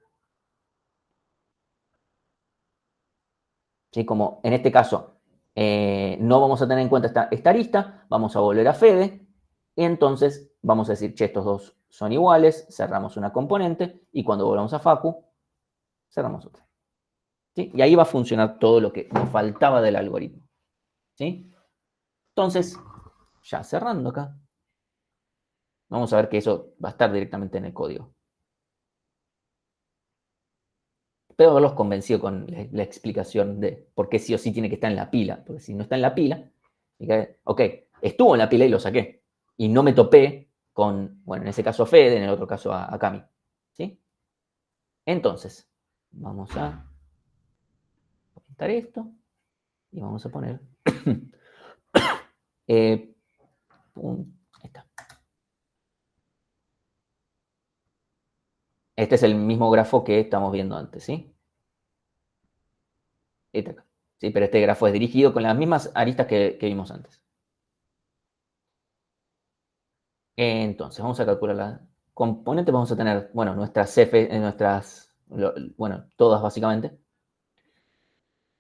¿Sí? Como en este caso no vamos a tener en cuenta esta arista, vamos a volver a Fede y entonces vamos a decir, che, estos dos son iguales, cerramos una componente y cuando volvamos a Facu, cerramos otra. ¿Sí? Y ahí va a funcionar todo lo que nos faltaba del algoritmo. ¿Sí? Entonces, ya cerrando acá, vamos a ver que eso va a estar directamente en el código. Espero haberlos convencido con la explicación de por qué sí o sí tiene que estar en la pila. Porque si no está en la pila, ok, estuvo en la pila y lo saqué. Y no me topé con, bueno, en ese caso a Fede, en el otro caso a Cami. ¿Sí? Entonces, vamos a quitar esto y vamos a poner ahí está. Este es el mismo grafo que estamos viendo antes, ¿sí? Este acá. ¿Sí? Pero este grafo es dirigido con las mismas aristas que vimos antes. Entonces, vamos a calcular la componente. Vamos a tener, bueno, nuestras F, bueno, todas básicamente.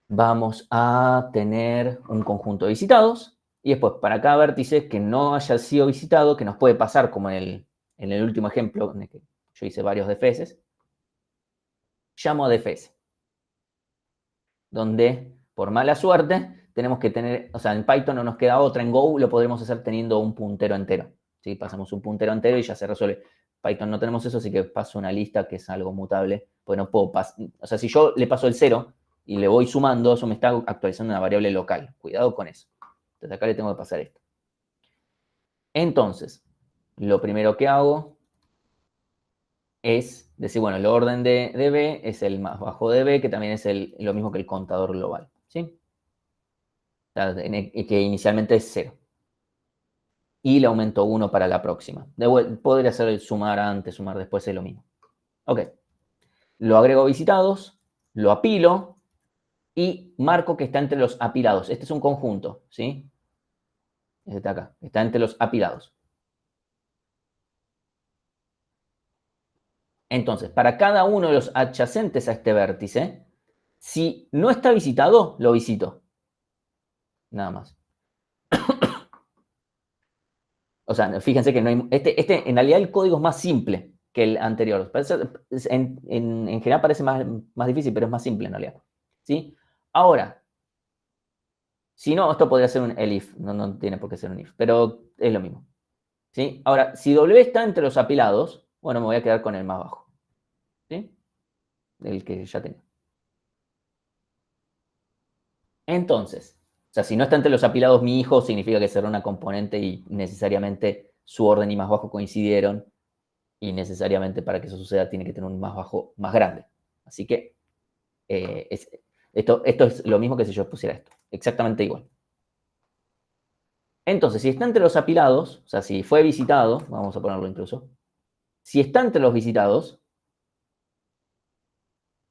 Vamos a tener un conjunto de visitados. Y después, para cada vértice que no haya sido visitado, que nos puede pasar como en el último ejemplo, en el que yo hice varios defeses, llamo a defese. Donde, por mala suerte, tenemos que tener, o sea, en Python no nos queda otra, en Go lo podremos hacer teniendo un puntero entero. ¿Sí? Pasamos un puntero entero y ya se resuelve. Python no tenemos eso, así que paso una lista que es algo mutable, pues no puedo pasar, o sea, si yo le paso el 0 y le voy sumando, eso me está actualizando una variable local. Cuidado con eso. Entonces acá le tengo que pasar esto. Entonces, lo primero que hago es decir, bueno, el orden de B es el más bajo de B, que también es lo mismo que el contador global. ¿Sí? Que inicialmente es 0. Y le aumento 1 para la próxima. Podría hacer el sumar antes, sumar después, es lo mismo. Ok. Lo agrego a visitados, lo apilo y marco que está entre los apilados. Este es un conjunto, ¿sí? Este está acá. Está entre los apilados. Entonces, para cada uno de los adyacentes a este vértice, si no está visitado, lo visito. Nada más. O sea, fíjense que no hay, en realidad el código es más simple que el anterior. En general parece más difícil, pero es más simple en realidad. ¿Sí? Ahora, si no, esto podría ser un elif, no tiene por qué ser un if, pero es lo mismo. ¿Sí? Ahora, si W está entre los apilados, bueno, me voy a quedar con el más bajo. ¿Sí? El que ya tengo. Entonces, o sea, si no está entre los apilados mi hijo, significa que será una componente y necesariamente su orden y más bajo coincidieron. Y necesariamente para que eso suceda tiene que tener un más bajo más grande. Así que esto es lo mismo que si yo pusiera esto. Exactamente igual. Entonces, si está entre los apilados, o sea, si fue visitado, vamos a ponerlo incluso, si está entre los visitados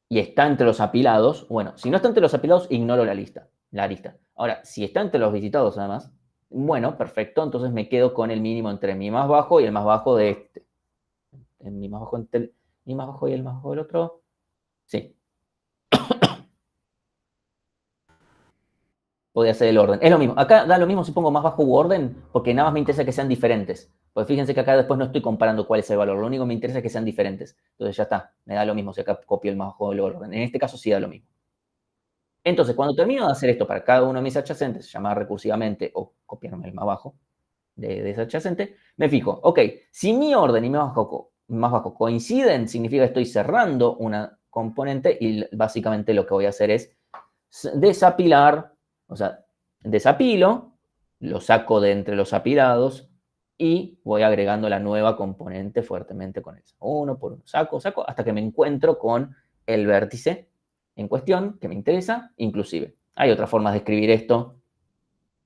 y está entre los apilados, bueno, si no está entre los apilados, ignoro la arista. Ahora, si está entre los visitados además, bueno, perfecto, entonces me quedo con el mínimo entre mi más bajo y el más bajo de este. Mi más bajo entre mi más bajo y el más bajo del otro. Sí. Podría ser el orden. Es lo mismo. Acá da lo mismo si pongo más bajo u orden, porque nada más me interesa que sean diferentes. Pues fíjense que acá después no estoy comparando cuál es el valor. Lo único que me interesa es que sean diferentes. Entonces ya está. Me da lo mismo si acá copio el más bajo o el orden. En este caso sí da lo mismo. Entonces, cuando termino de hacer esto para cada uno de mis adyacentes, llamar recursivamente o copiarme el más bajo de ese adyacente, me fijo, ok, si mi orden y mi más bajo coinciden, significa que estoy cerrando una componente y básicamente lo que voy a hacer es desapilar, o sea, desapilo, lo saco de entre los apilados y voy agregando la nueva componente fuertemente con eso. Uno por uno, saco, hasta que me encuentro con el vértice en cuestión que me interesa, inclusive. Hay otras formas de escribir esto.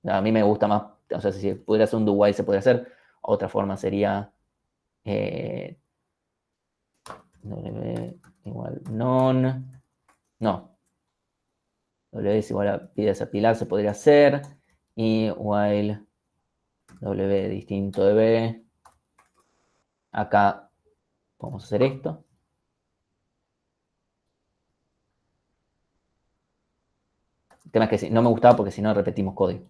A mí me gusta más, o sea, si pudiera hacer un do while se podría hacer. Otra forma sería w igual non, no, w es igual a pide desapilar se podría hacer, y while w distinto de b. Acá podemos hacer esto. El tema es que no me gustaba porque si no repetimos código.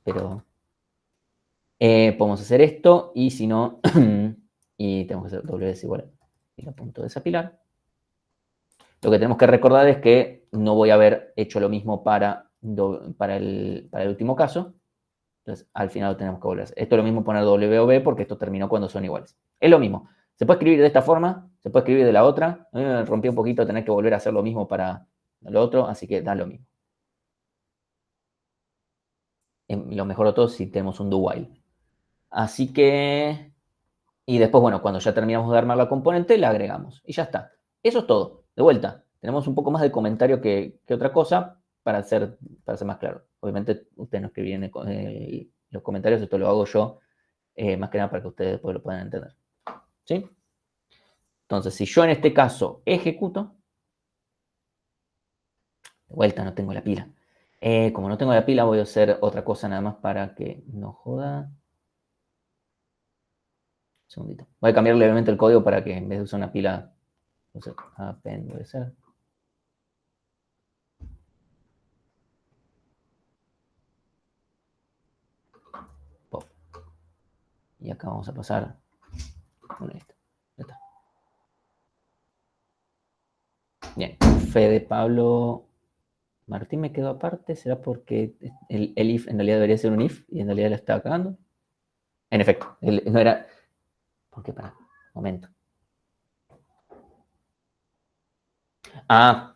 Pero podemos hacer esto y si no, y tenemos que hacer w es igual a punto desapilar. Lo que tenemos que recordar es que no voy a haber hecho lo mismo para el último caso. Entonces, al final lo tenemos que volver a hacer. Esto es lo mismo poner W o B porque esto terminó cuando son iguales. Es lo mismo. Se puede escribir de esta forma, se puede escribir de la otra. A mí me rompió un poquito tener que volver a hacer lo mismo para lo otro, así que da lo mismo. Lo mejor de todo es si tenemos un do while. Así que, y después, bueno, cuando ya terminamos de armar la componente, la agregamos. Y ya está. Eso es todo. De vuelta, tenemos un poco más de comentario que otra cosa para ser más claro. Obviamente, ustedes no escriben los comentarios, esto lo hago yo, más que nada para que ustedes después lo puedan entender. ¿Sí? Entonces, si yo en este caso ejecuto, de vuelta no tengo la pila. Como no tengo la pila, voy a hacer otra cosa nada más para que no joda. Un segundito. Voy a cambiar levemente el código para que en vez de usar una pila, use append, puede ser. Pop. Y acá vamos a pasar con esto. Ya está. Bien. Fede Pablo Martín me quedó aparte. ¿Será porque el if en realidad debería ser un if y en realidad lo estaba cagando? En efecto, no era. ¿Por qué? Para. Momento. Ah,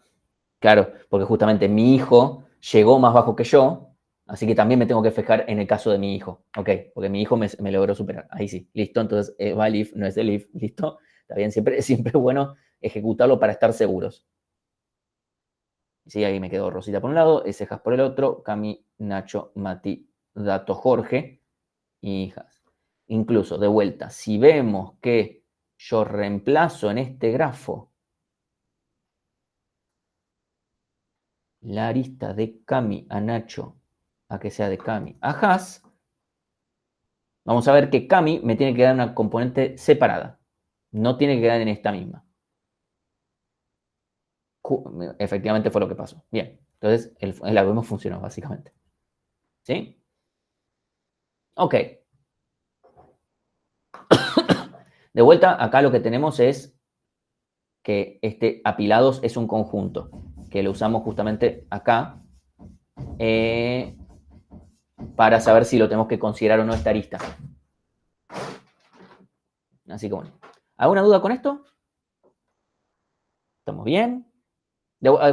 claro, porque justamente mi hijo llegó más bajo que yo, así que también me tengo que fijar en el caso de mi hijo. Ok, porque mi hijo me logró superar. Ahí sí, listo. Entonces va el if, no es el if, listo. Está bien, siempre es bueno ejecutarlo para estar seguros. Sí, ahí me quedó Rosita por un lado, Cejas por el otro, Cami, Nacho, Mati, Dato, Jorge y hijas. Incluso, de vuelta, si vemos que yo reemplazo en este grafo la arista de Cami a Nacho a que sea de Cami a Has, vamos a ver que Cami me tiene que dar una componente separada. No tiene que quedar en esta misma. Efectivamente fue lo que pasó. Bien, entonces el algoritmo funcionó básicamente. ¿Sí? Ok. De vuelta, acá lo que tenemos es que este apilados es un conjunto, que lo usamos justamente acá para saber si lo tenemos que considerar o no esta arista. Así que bueno. ¿Alguna duda con esto? ¿Estamos bien?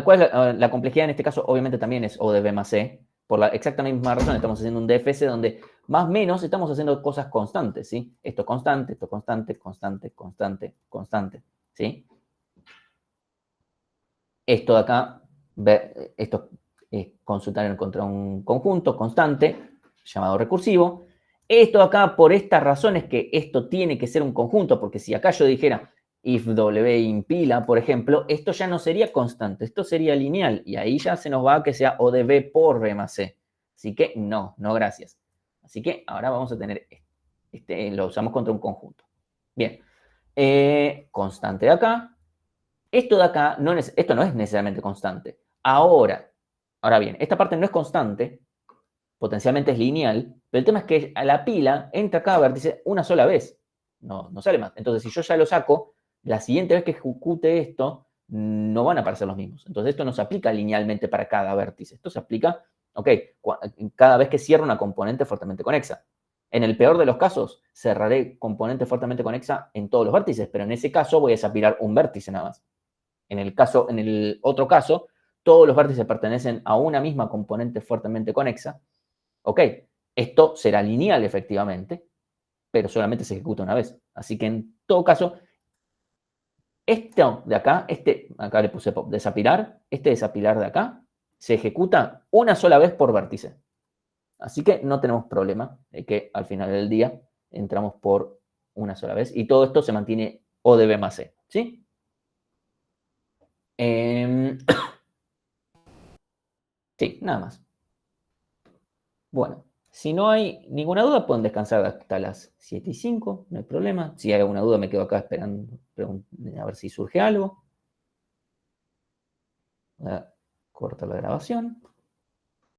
¿Cuál es la complejidad en este caso? Obviamente también es O de B más C. Por la exacta misma razón, estamos haciendo un DFS donde más o menos estamos haciendo cosas constantes, ¿sí? Esto constante, constante, constante, constante, ¿sí? Esto de acá, esto es consultar contra un conjunto constante llamado recursivo. Esto de acá, por esta razón, es que esto tiene que ser un conjunto, porque si acá yo dijera if w impila, por ejemplo, esto ya no sería constante, esto sería lineal, y ahí ya se nos va a que sea O de B por B más C. Así que no gracias. Así que ahora vamos a tener lo usamos contra un conjunto. Bien, constante de acá, Esto de acá, esto no es necesariamente constante. Ahora bien, esta parte no es constante, potencialmente es lineal, pero el tema es que a la pila entra cada vértice una sola vez. No sale más. Entonces, si yo ya lo saco, la siguiente vez que ejecute esto, no van a aparecer los mismos. Entonces, esto no se aplica linealmente para cada vértice. Esto se aplica, ok, cada vez que cierro una componente fuertemente conexa. En el peor de los casos, cerraré componente fuertemente conexa en todos los vértices, pero en ese caso voy a desapilar un vértice nada más. En el otro caso, todos los vértices pertenecen a una misma componente fuertemente conexa. Ok, esto será lineal efectivamente, pero solamente se ejecuta una vez. Así que en todo caso, esto de acá, acá le puse desapilar, este desapilar de acá, se ejecuta una sola vez por vértice. Así que no tenemos problema de que al final del día entramos por una sola vez y todo esto se mantiene O de B más C, ¿sí? Sí, nada más. Bueno, si no hay ninguna duda, pueden descansar hasta las 7:05, no hay problema. Si hay alguna duda, me quedo acá esperando a ver si surge algo. Voy a cortar la grabación.